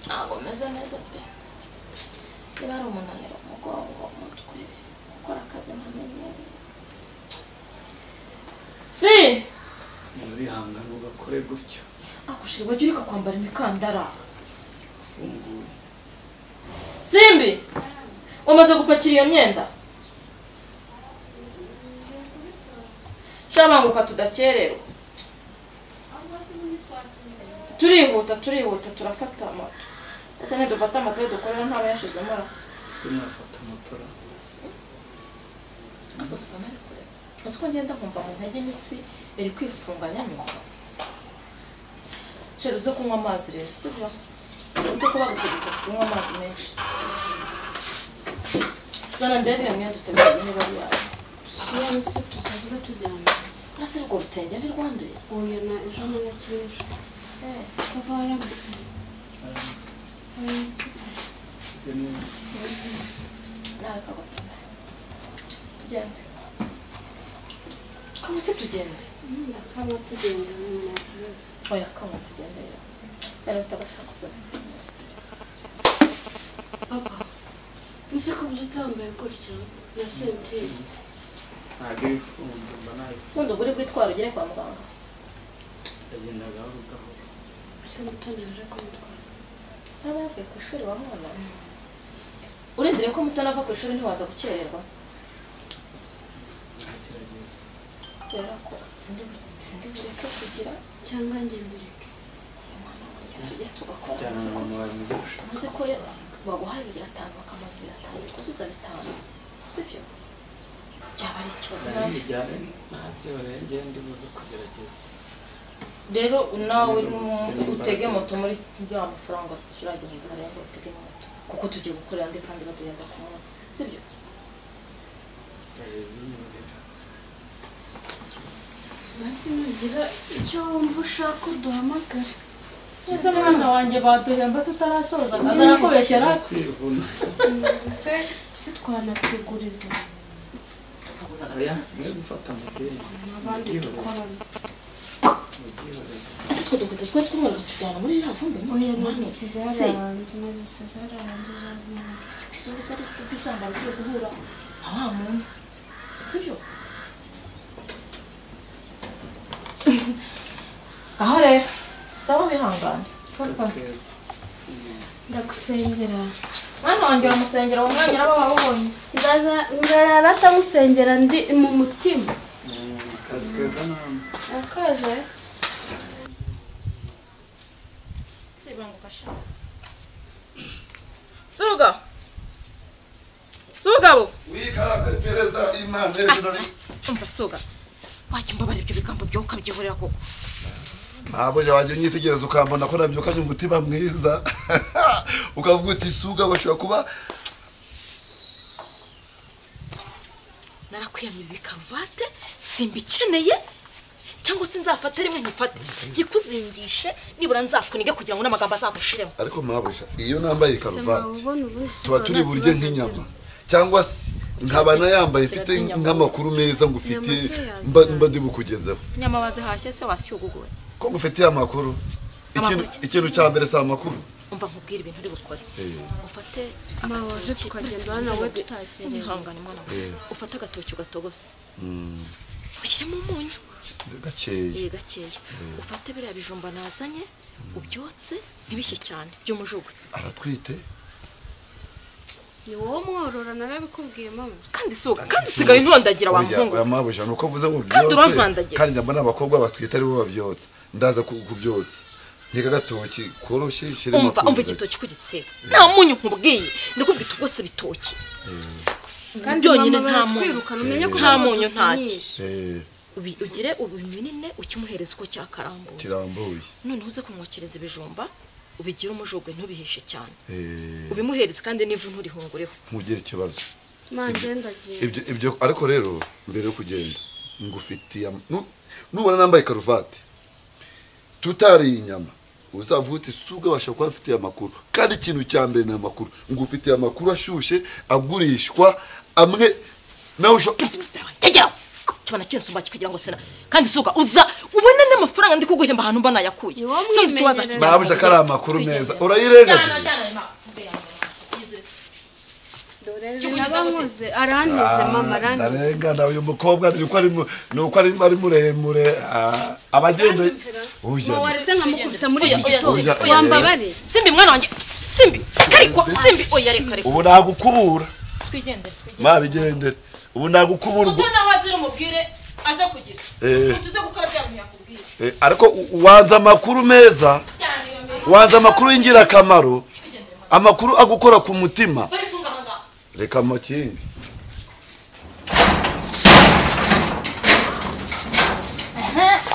ntabwo meze neza pe niba ari umunaniro umugongo umutwe gukora akazi ntamenyereye si urihangana ugakore gutyo akushirwa jya ureka kwambara imikandara ufunguye Simbi wamaze gupakira iyo myenda shabanguka tudakererwa turihuta turafata moto ese ntidufata moto dukorera ntaba yashizemo ra sinafata motora ko ngenda nkumva mu ntege imitsi iri kwifunganya nyuma sheri uze kunywa amazi rero sibyo ubwo ko bagutegetse kunywa amazi menshi zana ndebe iyo myenda uteguye niba ari yawe siya se tuzagira tujyana ese urwo rutenge ni rwanduye oya na ejo narakinisha papa warambise nawe kagotana tugende kama se tugende ndakama tugenda nta kibazo oya kama tugende rero cyane bitagashaka gusaba papa nise ko byutse wambaye gutya na sentire ntabwo ifunze mba nayifunze sundi ugure bwitwara ugere kwa muganga ndagendaga aho se mutoni yaje kumutwara saba yavuye ku ishuri wa mwana urindire ko mutoni ava ku ishuri ntiwaza gukererwa ntagerageza kubera ko sindi bureke kugira cyangwa njye mbireke tujya tugakora cyane mama wawe mu gihe ushaka uzi ko baguhaye 5,000 bakamuha 5,000 twuzuza 5 sibyo byaba ari ikibazo bijyane ntabyo rengeye ndibuze kugerageza rero nawe utege moto muri bya mafaranga turagenda barenga utege moto kuko tugiye gukorera ndi kandi baduhemba ku munsi sibyo basi nugira icyo wumva ushaka uduhamagare ese mwana wanjye baduhemba tutarasoza azanakubeshyera kwivuna se twanakwiguriza oya nsigaye gufata amadeni abandi dukorana ese twe dukwiye twumva tujyana muri iriya vumbi oya nazisize harahanze zabona izo ari ibyo usanga ugiye guhura na wa muntu sibyo aho rero saba bihangane ndagusengera mwana wanjye uramusengera uwo mwanya uraba wawubonye nzarara atamusengera ndi mu mutima akazi keza namwe akaje Sugabo wikarabe pereza imana hejuru umva suga wajya umbabara ibyo bigambo byo ukabyihorera koko ntabwo wajya unyitegereza ukambona ko nabyukanye umutima mwiza ukavuga uti suga bashobora kuba narakwiyamye ibikaruvate simbikeneye cyangwa se nzafate rimwe nkifate nkikuzindishe nibura nzakunige kugira ngo n'amagambo azagushiremo ariko mabusha iyo nambaye karuvati tuba turi burye nk'inyama cyangwa se nkabana yambaye ifite nk'amakuru meza ngufite mba ndi bukugezeho nyama wazihashye se wasyuguguwe ko ngufitiye amakuru ikintu cya mbere si amakuru umva nkubwira ibintu uri bukore ufate mawaje tukagenda nawe tutakereye ihangane mwana ufate agatoki ugatogose ushyiremo umunyu gakeya ufate biriya bijumba nazanye ubyotse ntibishye cyane by'umujugwe aratwite ni wowe mworora narabikubwiye mama kandi suga kandi sigaye ntondagira wa muhungu oya mabusha nuko vuze ngo byotse kandi njya mbona abakobwa batwite ari bo babyotse ndaza kubyotsa nteka gatoki koroshye shirimo umva igitoki kugiteka nta munyu nkubwiye ndakubwita rwose bitoki byonyine nta munyu nta munyu ntaki ugire ubiminine ukimuhereza uko kirambuye none uze kumwokereza ibijumba ubigira umujogwe ntubihishe cyane ubimuhereza kandi n'ivu nturihungureho ntugire ikibazo ndagiye ibyo ariko rero mbere yo kugenda ngufitiye nubona nambaye karuvati tutari inyama uzavuga uti suga basha kuba afitiye amakuru kandi ikintu cya mbere ni amakuru ngufitiye amakuru ashushe agurishwa amwe nawe tegera kibana cyensumba kikagira ngo sena kandi suga uza ubone n'amafaranga ndi kuguhemba ahantu mbana yakuye sindi tuwaza babuje kari amakuru meza urayirengaje Nabamuze araneze mama araneze. Ndarenga uyu mukobwa nuko ari muremure abagenda uya. Waretse nkamukubita muri iki gitondo. Wambabare. Simbi mwana wanjye. Simbi. Kariko simbi oya reka. Ubu nagukubura. Twigendere. Mabigendere. Ubu nagukubura. Ubwo naho azira umubwire aza kugira. Tuze gukora byantu yakubwira. Ariko wanza amakuru meza. Wanza amakuru y'ingira kamaro. Amakuru agukora ku mutima. Reka makindi.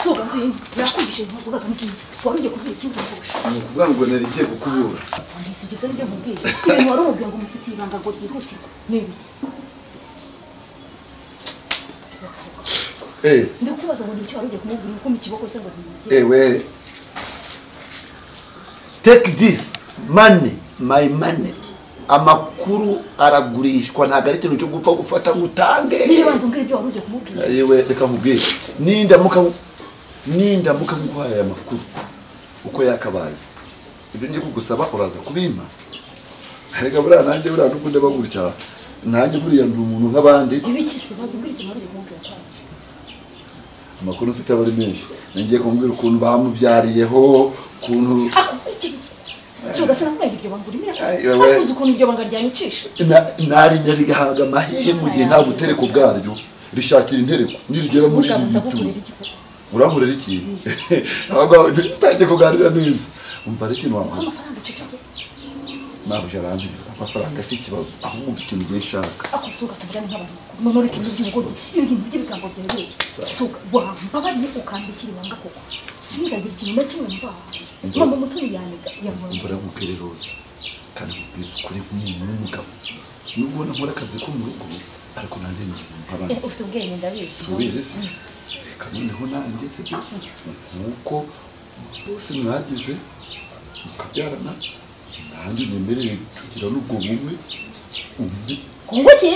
Suga ngwino. Nakubishe nkuvuga kamukindi. Waruje kubwira ikintu ngusha. Nukuvuga ngo narigiye gukubura. Ndisi byose nibyo nkubwiye. Kuko wari umubwiye ngo mufite ibanga ngo ryihute. Nibiki? Ndikubaza ngo nicyo waruje kumubwira uko mu kiboko se ngo nibiki? Ewe. Take this money, my money. Amakuru aragurishwa ntago ari ikintu cyo gupfa gufata ngutange. Niba nzongera ibyo waruje kumubwira. Yewe reka nkubwire. Nindamuka nguhaye amakuru uko yakabaye. Ibyo ngiye kugusaba uraza kubima. Reka bura nanjye bura nukunde baguricya. Nanjye buriya ndi umuntu nk'abandi. Ibiki se bazongera ikintu waruje kumubwira kwanza. Amakuru mfite abari menshi. Nangiye kumbwira ukuntu bamubyariyeho, ukuntu Suga sana kwenda ibyo banguri mira. Akuze ukuntu ibyo banga ryanyicisha. Nari gahaga mahehe mu gihe nta gutereka ubwaryo rishakira intereko nirigera muri iki. Urankurera iki? Ahubwo tajye kuganira neza. Umva reke no wampa. Amafaranga ceceke. Nabuje arandi. Amafaranga si ikibazo. Aho mu ikintu giye shaka. Ako suga tuvugana nk'abantu. Nonore kintu cy'ubugoryi. Ibintu by'ibigambo byawe. Suga wamba bari ukambikira ibanga koko. Sinzagira ikintu na kimwe mva. Mama mutoni yaniga yamura. Mbora mukereroza. Kandi bizu kuri n'umugabo. Nubona nkora akazi ko mu rugo ariko nande ni nk'abana. Ufite ubwenge ndabizi. Ubizi se. Reka noneho nanjye se nuko bose mwagize mukabyarana nanjye nyemerere tugira n'ubwo bumwe Kunguki?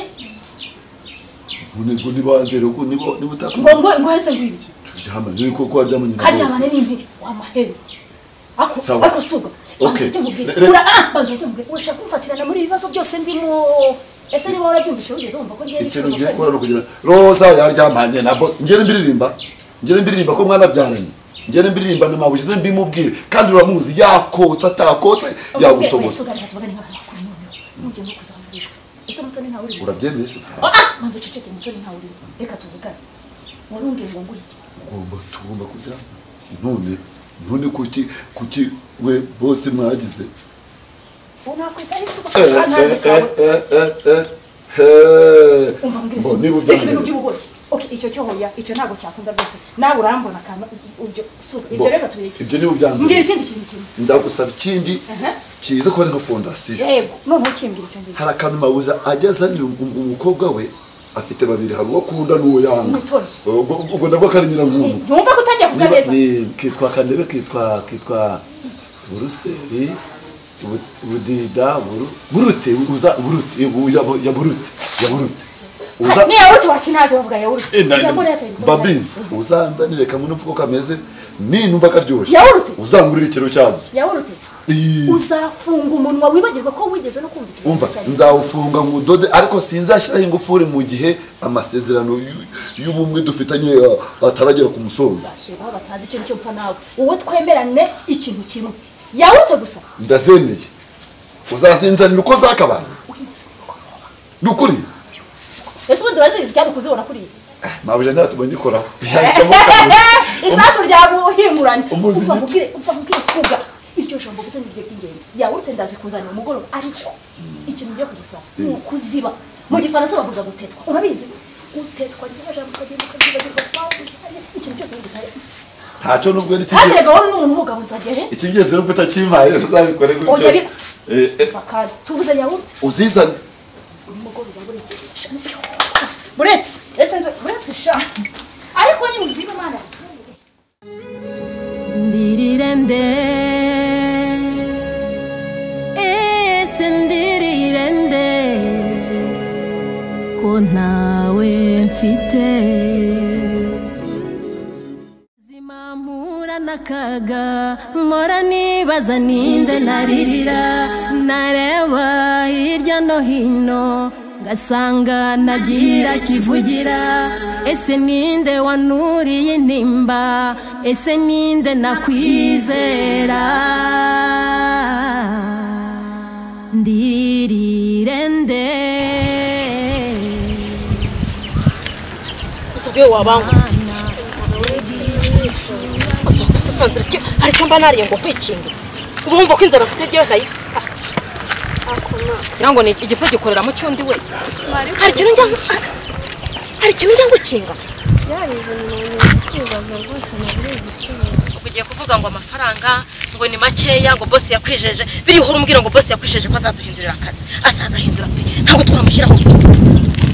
Ngo nibanze rego nibo utaka. Ngo hese ngwibiki. Turyama ni ko kwa ryamanye na. Karyamane n'impiri wa mahero. Ako suga. Okay. Banzo cyangwa urashaka kumfatirana muri ibibazo byose ndimo. Ese niba warabyumvise ugeze wumva ko ngiye ikintu ngiye gukora no kugira Rosa yaryamanye na boss. Ngere mbiririmba ko mwana byaranye. Ngere mbiririmba na mabujize mbimubwire kandi uramuzi yakotsa atakotsa yagutogose. Mujye no kuzamurishwa. Ese mutoni ntawe uri. Urabyemeye se? Manzo cecete mutoni ntawe uri. Reka tuvugane. Warunge ngo ngurike. Tugomba kujya. None kuki we bose mwagize. Unakwita icyo cyo hoya icyo ntago cyakunda byose nawe urambona kana ubyo suga ibyo reka tubiki ibyo ni ubyanze mbira ikindi kintu ndagusaba ikindi kiza ko ari nka fondation yego none ukimbira icyo ngicyo hari akantu mabuza agezanira umukobwa we afite babiri hari uwo kunda n'uwo yanga ubwo ndabwo kari nyirankungu ntumva ko utajya kuvuga neza kitwa kanebe kitwa buruseri budida burute uza burute ya burute ni yawurute wakinaze bavuga yawurute babizi uzanzanire kamwe n'upfuko kameze numva karyoshye yawurute uzangurira ikiro cyazo yawurute uzafunga umunwa wibagirwa ko wigeze no kumva umva nzawufunga ngudode ariko sinzashiraho ingufuri mu gihe amasezerano y'ubumwe dufitanye ataragera ku musozo bashyiraho batazi icyo nicyo mpfa nawe wowe twemerane ikintu kimwe yawurute gusa ndazemeye uzazinzanira uko zakabaye nukuri ese ubundi bazizi cyane kuzibona kuri iyi mabuja ndatubonye ikora isasu ryaguhinguranye upfa mubwire suga iryo jambo bize n'ibyo by'ingenzi yawurute ndazikuzanira umugoroba ariko ikintu byo kugusaba ni ukuziba mu gifaransa bavuga gutetwa urabizi gutetwa ryo jambo kagenda ikintu cyose bigisaya ntacyo nubwo ni kandi rega wowe n'umuntu w'umugabo nzagere ikingenzi n'ubwo utakimpaye uzabikore gutyo fakari tuvuze yawurute uzizane umugoroba buretse sha ariko nyine uziba mana ndirirende ese ndirirende ko ntawe mfite zimampura n'akaga mpora nibaza ninde naririra nareba hirya no hino ngasanga nagira kivugira ese ninde wanuriye nimba ese ninde nakwizera ndirirende usubwiye wabanga hari cyamba nariye ngo kwikinga ubu wumva ko inzara mfite ryo ntayise kugira ni igifu gikorera mu cyundi we hari ikintu njya ngukinga byari ibintu kwibaza rwose nabure igisubizo ubwo ugiye kuvuga ngo amafaranga ngo ni makeya ngo boss yakwijeje biriho urumbwira ngo boss yakwijeje ko azaduhindurira akazi azagahindura pe ntabwo twamushyiraho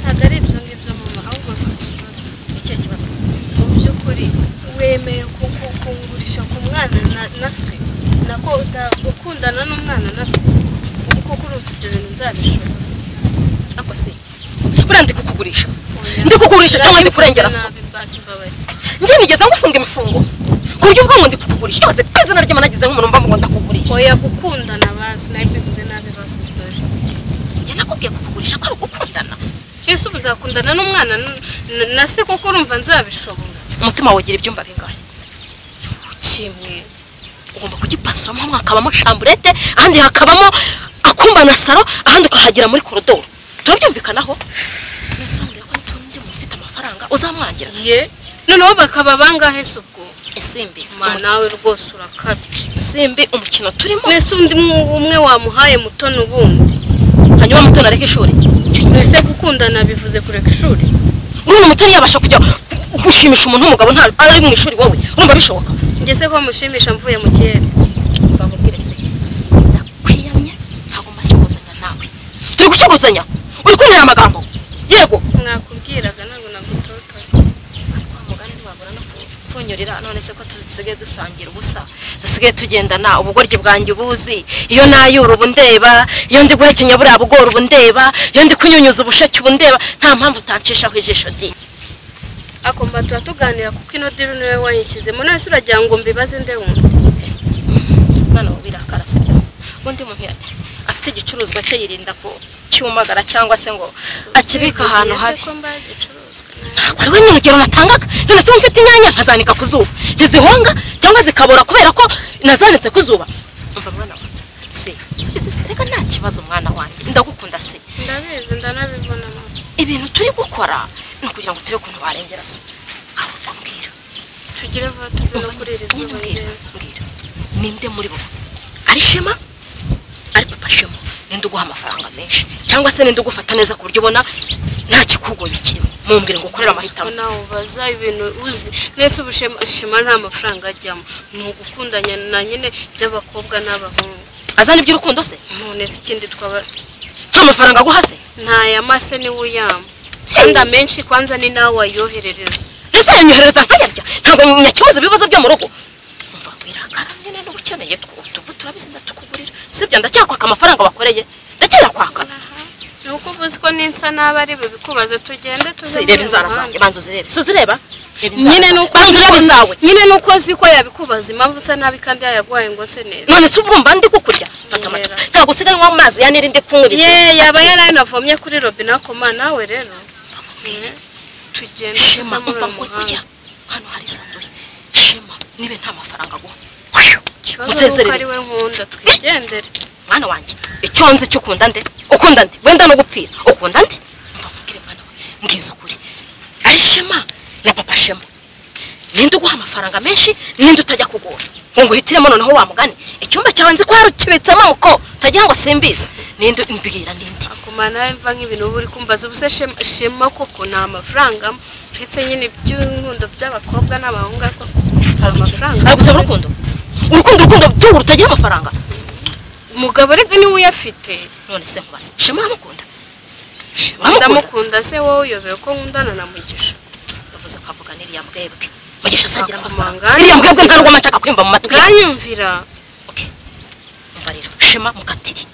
ntabwo ari ibyo ngibyo mama ahubwo mfite ikibazo icyo kibazo se mu by'ukuri wemeye kungurisha ku mwana na se nako gukundana n'umwana na se kuko urumva ibyo bintu nzabishobora ako se buriya ndi kukugurisha cyangwa ndi kurengera so njye nigeze ngufunga imifungo ku buryo uvuga ngo ndi kukugurisha yose ku izina ry'Imana nagize nk'umuntu mva ngo ndakugurisha oya gukundana basi nayo mbivuze nabi basi sorry njye nakubwiye kukugurisha ko ari ugukundana ese ubu nzakundana n'umwana na se kuko urumva nzabishobora umutima wawe ugira ibyumba bingahe kimwe ugomba kugipasamo hamwe hakabamo chambrette ahandi hakabamo akumba na saro ahandi ukahagira muri korodoro turabyumvikanaho nasambye ko ndi mu mfite amafaranga uzamwangira ye noneho bakaba bangahe se ubwo isimbi nawe rwose urakabye isimbi umukino turimo mwese undi umwe wamuhaye muto n'ubundi hanyuma muto nareka ishuri mwese gukundana bivuze kureka ishuri urumva muto yabasha kujya gushimisha umuntu w'umugabo nta ari mu ishuri wowe urumva bishoboka ngese ko mushimisha mvuye mu kirere bamubwire se ndakwiyamye ntabwo mbashobozanya nawe turi gushogozanya uri kuntera amagambo yego mwakubwiraga ntabwo nagutota mugani ntibabura no kunyurira none se ko dusigaye dusangira ubusa dusigaye tugendana ubugoryi bwanjye ubuzi iyo nayura ubu ndeba iyo ndi guhekenya buriya bugora ubu ndeba iyo ndi kunyunyuza ubushake ubu ndeba nta mpamvu utancishaho ijisho di akomba tuba tuganira kuko ino diru niwe wayishyizemo none se uragira ngo mbibaze nde wundi none ubu birakara se byo undi muntu afite igicuruzwa cye yirinda ko cyumagara cyangwa se ngo akibika ahantu habi ntabwo ari we n'urugero natangaga none se mfite inyanya nkazanika ku zuba ntizihonga cyangwa zikabora kubera ko nazanitse ku zuba umva mwana wa se subiza se reka nta kibazo mwana wanjye ndagukunda se ndabizi ndanabibona ibintu turi gukora ni kugira ngo turebe ukuntu barengera so aho kumbwira tugire vuba tuvuga kuri iri zuba mbwira ninde muri bo ari Shema ari papa Shema ninde uguha amafaranga menshi cyangwa se ninde ugufata neza ku buryo ubona nta kikugoye kirimo mumbwire ngo ukorera amahitamo nawe ubaza ibintu uzi nese ubushema nta mafaranga ajyamo ni ugukundanya na nyine by'abakobwa n'abahungu azana iby'urukundo se none se ikindi twaba nta mafaranga aguha se ntaya mase ni uyama kandi amenshi kwanza ni nawe wayoherereza ese yanyohereza nkayarya ntabwo nyakibazo ibibazo byo mu rugo umva kwirakara nyine n'ubukeneye tuvu turabizi ndatukugurira sibyo ndacyakwaka amafaranga wakoreye ndacyakwaka nuko uvuze ko ninsa naba ari bikubaze tugende tuze reba inzara zanjye banzo zirebe suzireba nyine nuko ziko yabikubaza impamvu nsa nabi kandi yayaguhaye ngo nse neza none se urumva ndi kukurya fata amata ntabwo usigaye nywa amazi ya nirinde kunyuriza yaba yaranavomye kuri robine akoma nawe rero tugende Shema umva kujya hano hari sanzuye Shema nibe nta mafaranga aguha musezerere ari we nkunda twigendere mwana wanjye icyo nzi cyo ukunda nde wenda no gupfira ukunda nde umva mubwire mwana ngize ukuri ari Shema na papa Shema ninde uguha amafaranga menshi ninde utajya kugura ngo hitiremo noneho wa mugani icyumba cyawe nzi ko harukibitsemo muko tagira ngo simbize ninde mbwira ninde akumana mva nk'ibintu uri kumbaza ubuse Shema koko nta amafaranga ndetse nyine by'inkundo by'abakobwa n'abahungu ariko amafaranga agusaba urukundo by'uru utagira amafaranga umugabo rega ni uyafite none se nkubase Shema amukunda ndamukunda se wowe uyobeye ko nkundana na Mugisha bavuze ko avuga n'iriya mbwebwe Mugisha asagira amafaranga iriya mbwebwe nta rwo amashaka kwimva mu matwi nganyumvira okay umva rero Shema mukatiri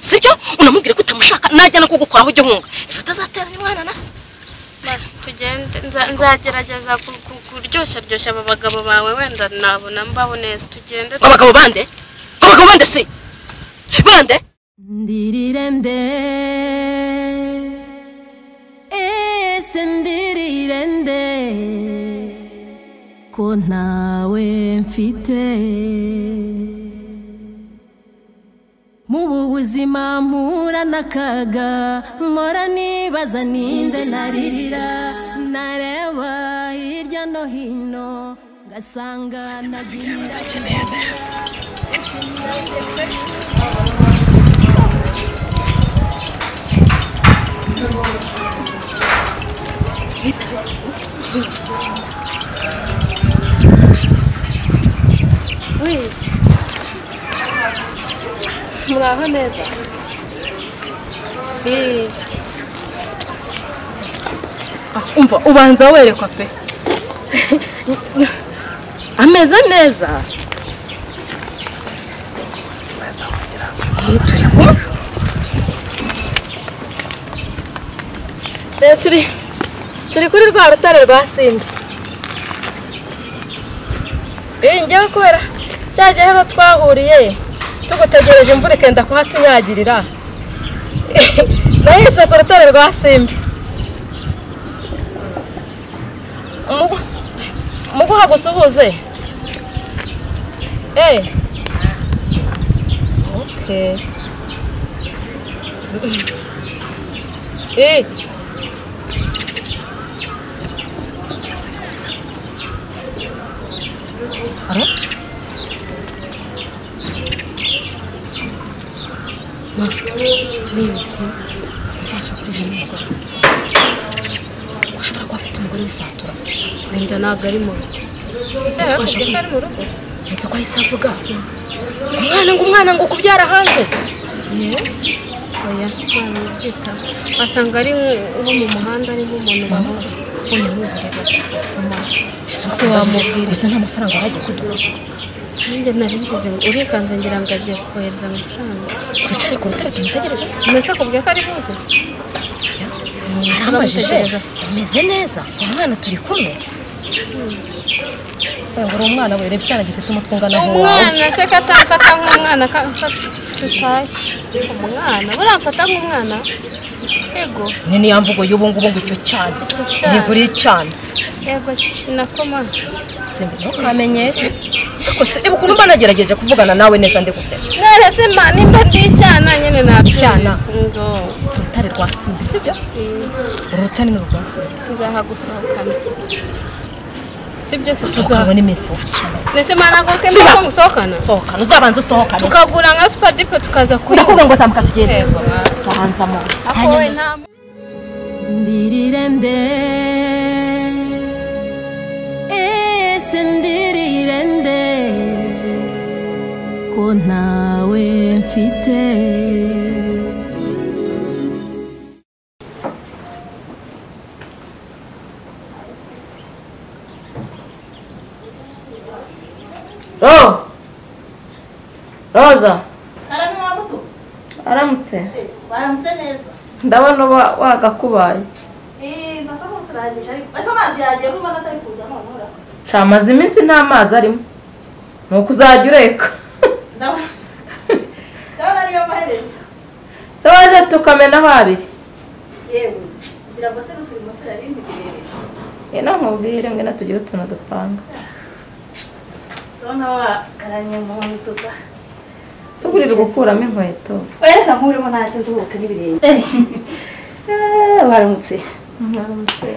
sibyo unamubwire ko utamushaka najya no kugukoraho ujye hunga ejo utazateranya umwana na se tugende nzagerageza kuryoshya aba bagabo bawe wenda nabona mbaho neza tugende abagabo bande se bande ndirirende sendirirende ko ntawe mfite mu buzima mpura n'akaga mpora nibaza ninde naririra nareba hirya no hino ngasanga nagirira muraho neza umva ubanza werekwa pe ameze neza turi kuri rwa rutare rwa Simba njyewe kubera cyagiye hano twahuriye tugutegereje imvura ikenda kuhatunyagirira nahise ku rutare rwa Simba muguha gusuhuze okay Aro? Ma, niki? Ndashaka kurije neza. Ushobora kuba afite umugore w'isatura. wenda ntabwo ari mu rugo ese yakubwiye ko ari mu rugo ese ko ahise avuga umwana ngo kubyara hanze oya ntabwo byita wasanga ari nko mu muhanda arimo umuntu bahura oya mwihorera ese wamubwira ese nta mafaranga arajya kuduha nanjye nari ngize ngo urikanze ngira ngo agiye kohereza amafaranga twicare ku rutare tumutegereze se mbese akubwiye ko ari buze arambajije ameze neza umwana turi kumwe uri umwana we reba icyana gifite umutwe ungana nk'uwawe umwana se ko atamfata nk'umwana tutaye umwana buramfata nk'umwana ego ni niya mvugo y'ubu ngubu ngo icyo cyane ni buri cyane ego nakoma simba ntukamenyere ariko se reba ukuntu mba nagerageje kuvugana nawe neza ndi guseka none se mba nimba ndi icyana nyine nabyana urutare rwa Simba sibyo urutare ni rwa Simba nzahagusohokana sibyo se tuzabona iminsi wacana nese mana ngo kemba ko musohokana sohokana uzabanza usohokana tukagura nka super dip tukaza kuri ndakuvuga ngo zamuka tugende zabanza mu akowe nta ndirirende ndirirende ko ntawe mfite Roza aramutse baramutse neza ndabona wagakubaye basa nk'uturangije ariko ese amazi yagiye kuba atari kuza none shamaze iminsi nta mazi arimo nuko uzajya ureka ndabona ariyo maherezo se waje tukamenaho abiri yewe kugira ngo se n'uturimo se yari imbere nkubwire ngo natugire utuntu dupanga ndabona wakaranye mu nzu da tugurira gukuramo inkweto wereka nkurimo ntacyo nduhuke n'ibirenge waramutse mwaramutse.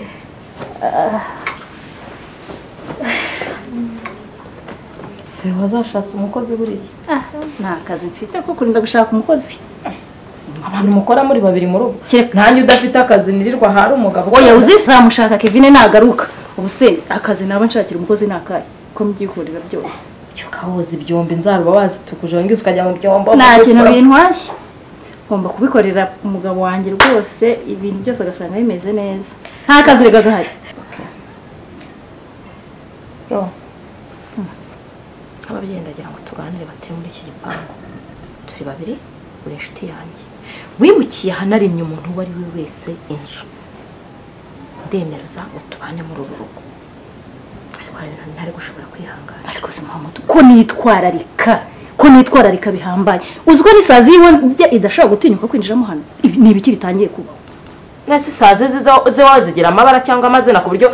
Se wazashatse umukozi buriya? Nta kazi mfite ko kurinda gushaka umukozi. Abantu mukora muri babiri mu rugo. Nanjye udafite akazi nirirwa hari umugabo. Oya uzisamushaka Kevin nagaruka. Ubu se akazi naba nshakira umukozi nakaye ko mbyihurira byose. Cyo kawoza ibyombe nzaruba wazitukuje wangize ukajya mu byombo. Nta kintu bintwaye. Ngomba kubikorera umugabo wanjye rwose ibintu byose agasanga bimeze neza. Nta kazi rega gahari. Yo. Ababyeyi ndagira ngo tuganire batuye muri iki gipangu. Turi babiri uri inshuti yanjye. Wimukiye hanarimye umuntu uwo ari we wese inzu. Ndemeruza utubane muri uru rugo. Ariko ntari gushobora kwihangana. Ariko se Muhammad ko nitwararika bihambaye. Uziko ni sazi yiwe idashaka gutinyuka kwinjiramo hano. Ni ibiki bitangiye kuba. Nase saze ze wazigira amabara cyangwa amazina ku buryo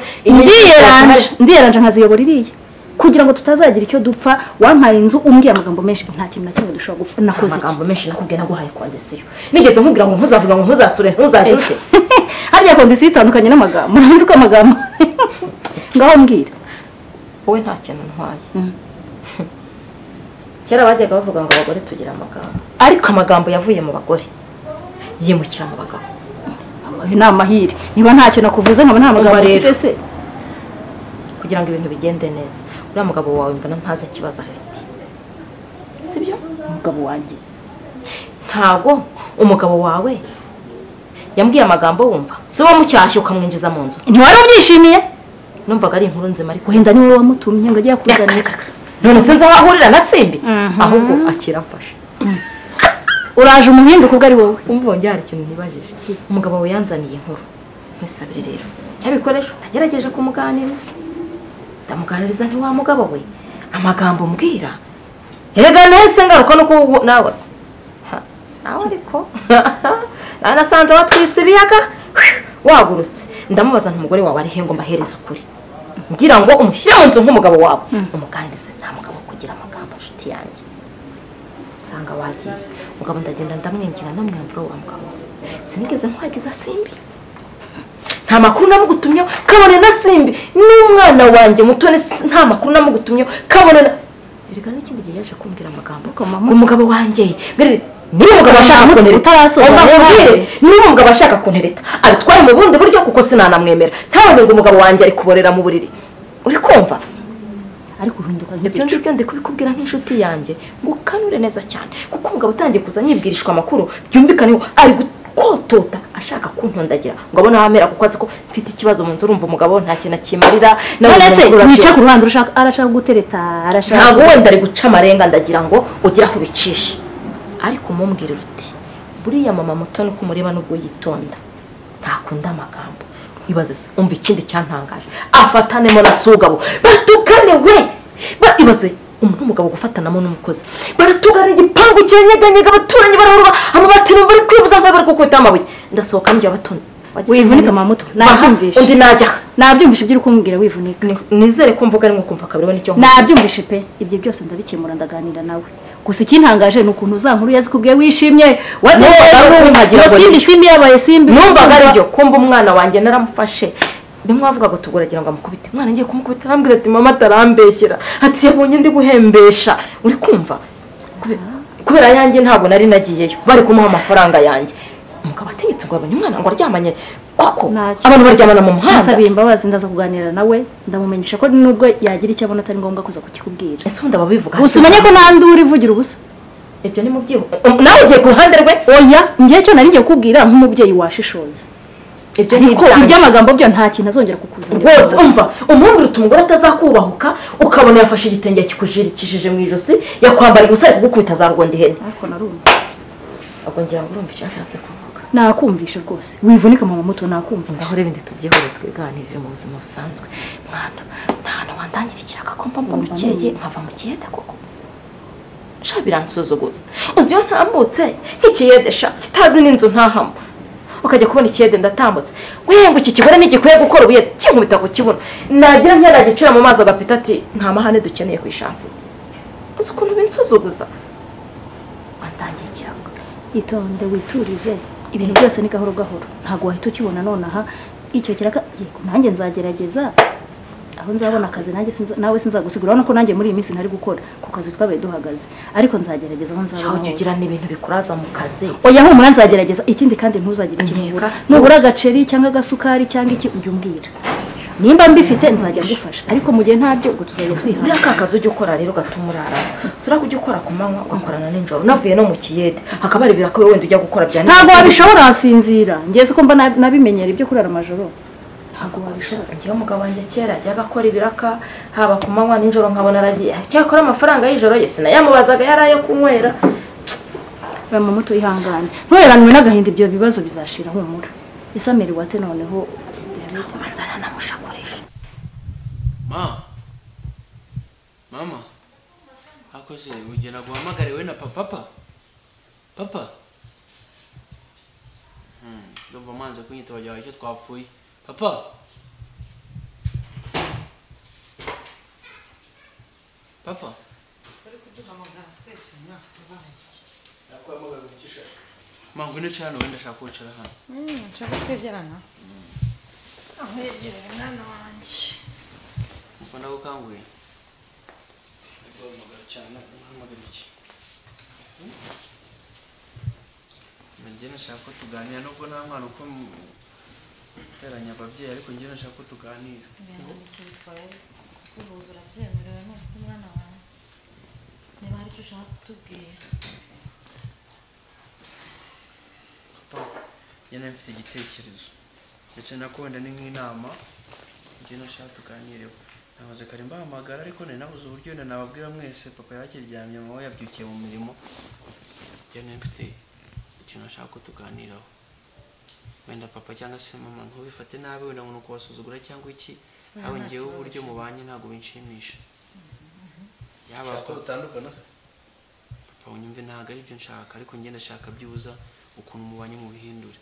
ndiyeranje nkaziyobora iriye. Kugira ngo tutazagira icyo dupfa wampaye inzu umbwiye amagambo menshi nta kintu na kimwe dushobora gupfa nakoze amagambo menshi nakubwiye naguhaye kondisiyo nigeze nkubwira ngo ntuzavuga ngo ntuzasure ntuzagirute harya kondisiyo itandukanye n'amagambo uranzi ko amagambo ngaho mbwira wowe nta kintu ntwaye kera bajyaga bavuga ngo abagore tugira amagambo ariko amagambo yavuye mu bagore yimukira mu bagabo ni amahire niba ntacyo nakuvuze nkaba nta magambo afite se kugira ngo ibintu bigende neza uriya mugabo wawe mbona ntazi ikibazo afite sibyo umugabo wanjye ntago umugabo wawe yambwiye amagambo wumva si wo mucyashye ukamwinjiza mu nzu ntiwari ubyishimiye numvaga ari inkuru nzima ariko wenda niwe wamutumye ngo ajye kuzanira none sinzi aho ahurira na Simbi ahubwo akiramfasha uraje umuhinduka ubwo ari wowe umubonye hari ikintu nibajije umugabo we yanzaniye inkuru ntisabire rero cyabikoresho nagerageje kumuganiriza ndamuganiriza nti wa mugabo we amagambo mbwira erega nese ngaruka no nawe nawe ariko nasanze watwise ibiyaga wagurutse ndamubaza ntumugore wawe ari he ngo mbahereze ukuri ngira ngo umushyire mu nzu nk'umugabo wawe umuganirize nta mugabo kugira amagambo nshuti yanjye nsanga wagiye mugabo ndagenda ndamwinginga ndamwamvura wa mugabo sinigeze nkwagiza Simbi nta makuru namugutumyeho kabone na Simbi n'umwana wanjye mutone nta makuru namugutumyeho kabone erega n'ikindi gihe yaje kumbwira amagambo umugabo wanjye niba umugabo ashaka kuntereta niba umugabo ashaka kuntereta abitwaye mu bundi buryo kuko sinanamwemera ntabone ngo umugabo wanjye ari kuborera mu buriri uri kumva ariko uhinduka nk'ibyo ngibyo ndi kubikubwira nk'inshuti yanjye ngo ukanure neza cyane kuko umugabo utangiye kuza nyibwirishwa amakuru byumvikaneho ari kotota ashaka kuntondagira ngo abone ahamera kuko azi ko mfite ikibazo mu nzu urumva umugabo nta kintu akimarira none se wica ku ruhande arashaka gutereta arashaka ntabwo wenda ari guca amarenga ndagira ngo ugire aho bicisha ariko umumbwira uti buriya mama muto nuko umureba nubwo yitonda ntakunda amagambo ibaze se umva ikindi cyantangaje afatanemo na sugabo batukane we ibaze umuntu umugabo gufatanamo n'umukozi baratugana igipangu cyanyeganyega abaturanyi bararura amabati bari kwivuza ngo bari kukwita amabuye ndasohoka njya batone wivunika mama muto nabyumvishe undi najya nabyumvishe ibyo uri kumbwira wivunika nizere ko mvuga ari nko kumva kabiri n'icyo nabyumvishe pe ibyo byose ndabikemura ndaganira nawe gusa ikintangaje ni ukuntu za nkuru yazikubwiye wishimye Simbi yabaye Simbi numvaga ari byo kumba umwana wanjye naramufashe bimwavuga ngo tuguragira ngo amukubite mwana ngiye kumukubita arambwira ati mama atarambeshyira ati yabonye ndi guhembesha uri kumva kubera yanjye ntabwo nari nagiyeyo bari kumuha amafaranga yanjye umugabo atinyitse ngo abonye umwana ngo aryamanye koko abantu baryamana mu muhanda nasabiye imbabazi ndaza kuganira nawe ndamumenyesha ko nubwo yagira icyo abona atari ngombwa kuza kukikubwira ese undi ababivuga gusa umenye ko nandi uri vugira ubusa ibyo ni mubyiho nawe ugiye ku ruhande rwe oya ngiye cyo nari ngiye kukubwira nk'umubyeyi washishoza iby'amagambo byo nta kintu azongera kukuzanira rwose umva umuhungu uruta umugore atazakubahuka ukabona yafashe igitenge kikujirikishije mu ijosi yakwambara gusa ari kugukubita za rwanda ihene ariko narumva ahubwo ngira ngo urumva icyo ashatse kuvuga nakumvishe rwose wivunika mama muto nakumva ngaho reba ndi tubyihure twiganirire mu buzima busanzwe mwana nta hantu wandangirikira agakomba mbona ukeye nkava mu kiyede koko sha biransuzuguza uzi iyo ntambutse nk'ikiyedesha kitazi n'inzu ntahamo ukajya kubona ikiyede ndatambutse ngo iki kigore ntigikwiye gukora ubuyede kinkubita ku kibuno nagira ntaragicira mu maso agapita ati nta mahane dukeneye ku ishansi uzi ukuntu binsuzuguza wandangiye ikirago itonde witurize ibintu byose ni gahoro gahoro ntabwo wahita ukibona nonaha icyo kiraka yego nanjye nzagerageza aho nzabona akazi nanjye nawe sinzagusigura urabona ko nanjye muri iyi minsi ntari gukora ku kazi twabaye duhagaze ariko nzagerageza aho nzabona hose ugira n'ibintu bikuraza mu kazi oya humura nzagerageza ikindi kandi ntuzagire ikibura nubura agaceri cyangwa agasukari cyangwa iki ujye umbwira nimba mbifite nzajya ngufasha ariko mu gihe ntabyo ubwo tuzajya twihana buriya ka kazi ujya ukora rero gatuma urara sura kujya ukora ku manywa ugakorana n'ijoro unavuye no mu kiyede hakaba hari ibiraka wenda ujya gukora bya ntabwo wabishobora wasinzira ngeze ko mba nabimenyera ibyo kurara amajoro ntabwo wabishobora ngewe umugabo wanjye kera ajyaga akora ibiraka haba ku manywa n'ijoro nkabona aragiye cyakora amafaranga y'ijoro ye sinayamubazaga yari ayo kunywera mama muto ihangane ntuheranwe n'agahinda ibyo bibazo bizashira humura ese amerewe ate noneho diabete manzana namushakoresha mama akoze ugena guhamagare we na papa ndumva manze kunyita bajya icyo twapfuye papa bari kuduhamagara twese nakwamagara gukisha mangu ne cyane wenda shaka kwicara hano nshaka twegerana aho yegereye mwana wanjye mukunda gukanguye guhamagara cyane guhamagara iki njye nashaka ko tuganira nubwo nta mwana uko teranya ababyeyi ariko njye nashaka ko tuganira kubuza urabyemerewe n'uko umwana wawe niba hari icyo ushaka kutubwira njye nawe mfite igitekerezo ndetse nako wenda ni nk'inama njye nashaka tuganireho nahoze kare mbahamagara ariko nari nabuze uburyo wenda nababwira mwese papa yakiryamye mama we yabyukiye mu mirimo njye nawe mfite ikintu nashaka ko tuganiraho wenda papa cyangwa se mama ntubifate nabi wenda ngo nuko wasuzugura cyangwa iki aho ngewe uburyo mubanye ntabwo binshimisha yaba ko utandukana se papa unyumve ntabwo ari byo nshaka ariko njye ndashaka byibuza ukuntu mubanye mu bihindure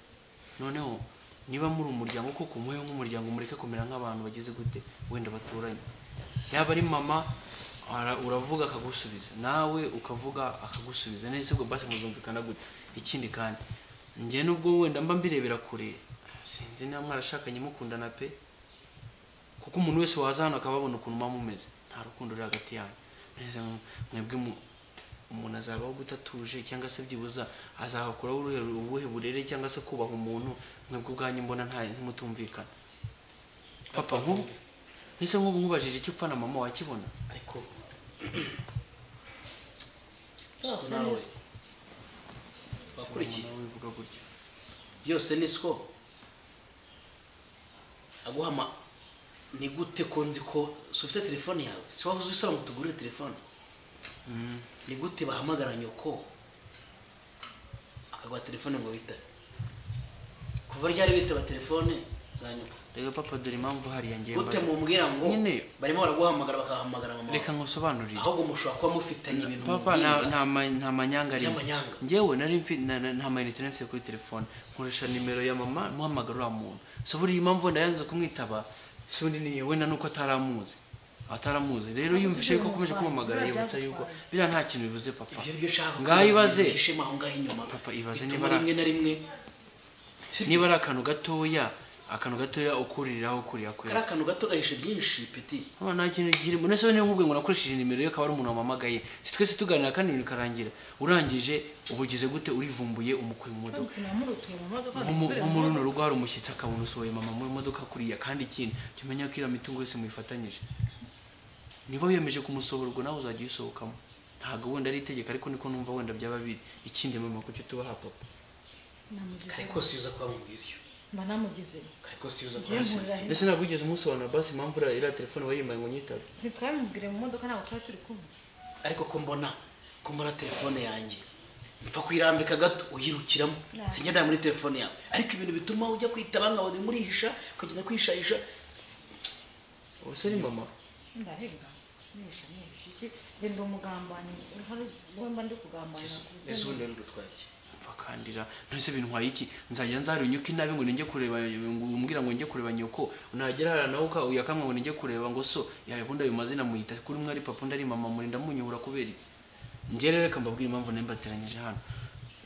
noneho niba muri umuryango kuko umuhe nk'umuryango mureke kumera nk'abantu bagize gute wenda baturanye yaba ari mama uravuga akagusubiza nawe ukavuga akagusubiza nese ubwo basi muzumvikana gute ikindi kandi njye nubwo wenda mba mbirebera kure sinzi niba mwarashakanye mukundana pe kuko umuntu wese waza hano akababona ukuntu muba mumeze nta rukundo ruri hagati yanyu neza mwebwe umuntu azabaho gutatuje cyangwa se byibuza azahakuraho ubuhe burere cyangwa se kubaha umuntu mwebwe ubwanyu mbona ntimutumvikana papa nk'ubu nese nk'ubu nkubajije icyo upfa na mama wakibona ariko wakurikiye byose ni siko aguhama ni gute ko nzi ko ufite telefone yawe si wahoze usaba ngo tugurire telefone ni gute bahamagara nyoko akaguha telefone ngo witabe kuva ryari bitaba telefone za nyoko rero papa dore impamvu hariya ngiye gute mumbwira ngo barimo baraguhamagara bakahamagara mama reka nkusobanurire ahubwo mushobora kuba mufitanye ibintu papa nta manyanga ari njyewe nari nta mayinite nari mfite kuri telefone nkoresha nimero ya mama muhamagara uriya muntu so buriya impamvu wenda yanze kumwitaba si undi ni wenda nuko ataramuzi rero yumvishe ko akomeje kumuhamagara yibutsa yuko biriya nta kintu bivuze papa ngaho ibaze papa ibaze niba ari akantu gatoya ukuriraho kuriya kwe ari akantu gato gahishe byinshi peti nta kintu kirimo nese niba nkubwiye ngo nakoresheje nimero ye akaba ari umuntu wamamagaye si twese tuganira kandi ibintu bikarangira urangije ubugize gute urivumbuye umukuye mu modoka nko muri runo rugo hari umushyitsi akabona usohoye mama muri modoka kuriya kandi ikindi tumenya ko iriya mitungo yose muyifatanyije niba wiyemeje kumusohora ubwo nawe uzajya uyisohokamo ntabwo wenda ari itegeko ariko niko numva wenda byaba biri ikindi mama kucyo tubaha papa ariko si uza kuba mubwira iyo banamugize ariko si uza kuba ese ntabwo wigeze umusobanura basi impamvu iriya telefone wayimaye ngo nyitabe ntitwabimubwire mu modoka ntabwo twari turi kumwe ariko ko mbona telefone yanjye mpfa kuyirambika gato uyirukiramo sinjya muri telefone yawe ariko ibintu bituma ujya kwitaba nkawe uri murihisha ukagenda kwishahisha ubuse ni mama ndarega nisha iki genda umugambanyi hari wemba ndi kugambanya ese ubundi rero utwaye kandira nese ibintu nkwaye iki nzajya nzarunyuka inabi ngo ninjye kureba ngo umbwira ngo njye kureba nyoko nagera hara nawe uyakamwe ngo ninjye kureba ngo so yabunda ayo mazina muyita kuri mwari papa ndari mama muri ndamunyura kubera njye rero reka mbabwira impamvu nembateranyije hano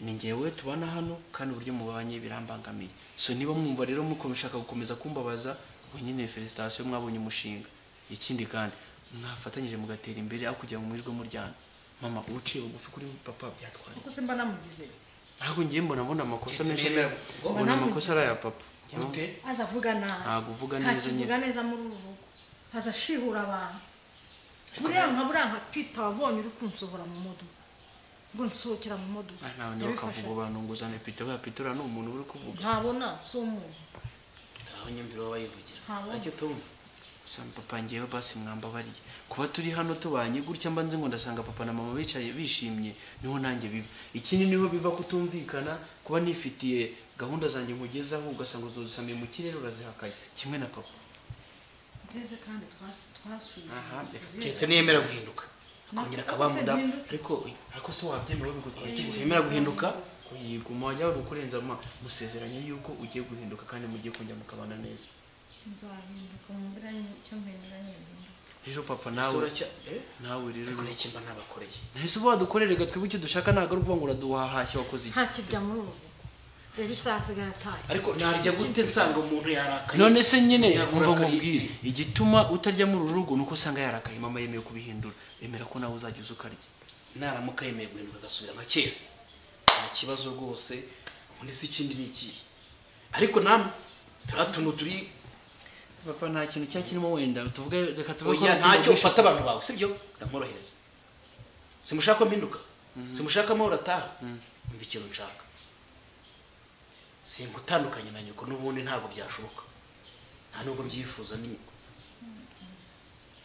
ni ngewe tubana hano kandi uburyo mubanye birambangamiye so niba mwumva rero mushaka gukomeza kumbabaza ubwo nyine felicitation mwabonye umushinga ikindi kandi mwafatanyije mugatera imbere aho kugira ngo murirwe muryana mama uciye bugufi kuri papa byatwara kuko simba namugize ahubwo ngiye mbona amakosa menshi mbona amakosa ari aya papa gute azavuga nabi ntabwo uvuga neza nyine avuga neza muri uru rugo azashihura abantu buriya nka Peter wabonye uri kunsohora mu modoka ngo nsohokera mu modoka nawe niba kavuga abantu ngo uzane Peter wa Peter ni umuntu uri kuvuga ntabona so umuntu aho nyumvira wayivugira ariko Tom usanga papa ngiyeho basi mwambabariye kuba turi hano tubanye gutya mbanze ngo ndasanga papa na mama bicaye bishimye niho nanjye biva ikindi niho biva kutumvikana kuba nifitiye gahunda zanjye nkugezaho ugasanga uzosamiye mu kirere urazihakaye kimwe na papa nzize kandi twasubiye cyetse niyemera guhinduka kongera kabamuda ariko se wabyemera bigutwaye cyetse yemera guhinduka yiguma wajya gukurenza musezeranye yuko ugiye guhinduka kandi mugiye kujya mukabana neza nzahinduka mubiranye cyo mpenderanye rero papa nawe rero ureke mba nabakoreye nahise badukorere gatwe icyo dushaka ntago ari uvuga ngo uraduhahashye wakoze iki nta kijya muri ubu rero isasa garataye ariko narya gute nsanga umuntu yarakaye none se nyine umva nkubwire igituma utarya muri uru rugo nuko usanga yarakaye mama yemeye kubihindura emera ko nawe uzajya ukarya naramuka yemeye guhinduka agasubira nka kera nta kibazo rwose undi si ikindi ni iki ariko namwe turatuntu turi papa nta kintu cya kirimo wenda tuvuge reka tuvuge ko ntacyo ufata abantu bawe sibyo ndamworohereza simushaka mpinduka simushaka amahoro ataha umva ikintu nshaka sinkutandukanye na nyoko n'ubundi ntabwo byashoboka nta nubwo mbyifuza ni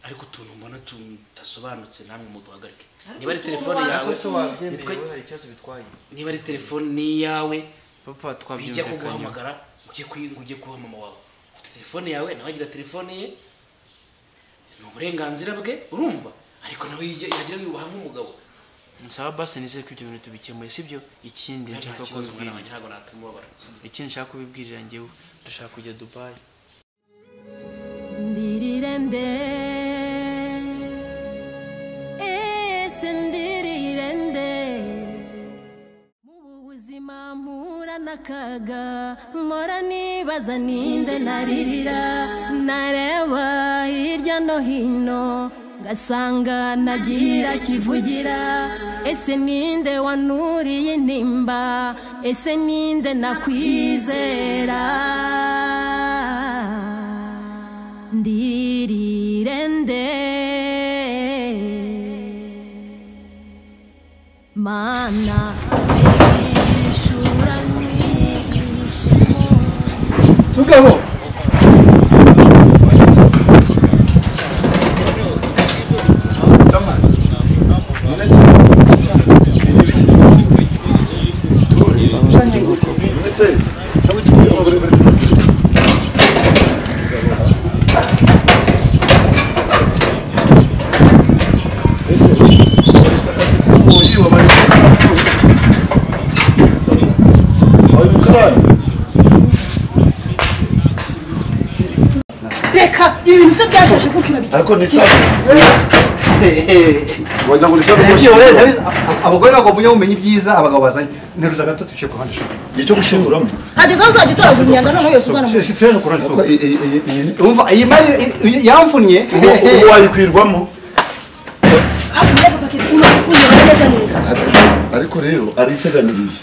ariko utuntu mbona tudasobanutse namwe muduhagarike niba ari telefone yawe niba ari telefone ni yawe papa twabyumvikanye bijya kuguhamagara ujye kuba mama wawe ufite telefone yawe nawe agira telefone ye ni uburenganzira bwe urumva ariko nawe yagira yubaha nk'umugabo nsaba basi nizeye ko ibyo bintu tubikemuye sibyo ikindi nshaka kubibwira ntabwo natumubabara ikindi nshaka kubibwirira ngewe dushaka kujya Dubai ndirirende ese ndirirende mu buzima mpura n'akaga mpora nibaza ninde naririra nareba hirya no hino ngasanga nagira kivugira ese ninde wanuriye intimba ese ninde nakwizera ndirirende mana ishura mwigishimo sugabo reka ibintu se byashaje kuko ibintu ariko ni sawa wajya ngo nisaba abagore ntabwo bumenya ubumenyi byiza abagabo bazanye nteruza gato tuciye ku handi shaka nicyo gushinguramo hageze aho uzajya utoragura imyanda noneho yose uzana umva iyi mari yamfunye ubu wayikwirwamo ariko rero ariteganyirije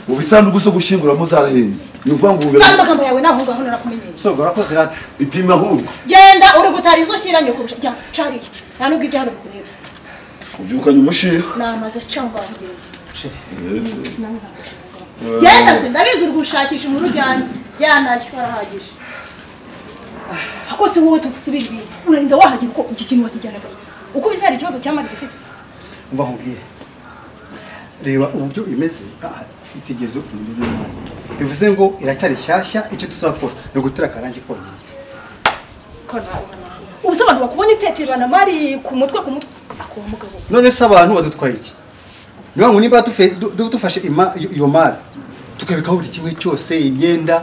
mu bisanduku zo gushinguramo zarahenze ni ukuvuga ngo kandi amagambo yawe naho ngaho narakumenyeye so urakoze rata ipima ahubwo genda uri gutara izo shyiranye kurusha jya cariye nta nubwo ibyo hano bikureba ubyukanye umushiha namaze cyangwa ngende genda se ndabizi uri gushakisha inkuru jyanayo barahagije ako se wowe tufusubira ibintu urarinda wahagira uko iki kintu wakijyanaga uko bizi hari ikibazo cyamara dufite umva nkubwire reba uburyo imeze itegezo imeze nabi bivuze ngo iracyari shyashya icyo tuzakora ni ugutera akarangi konyine ubu se abantu bakubonye uteterana mari ku mutwe akuba mugabo none se abantu badutwaye iki niba ngo niba dufashe iyo mari tukabikaho buri kimwe cyose imyenda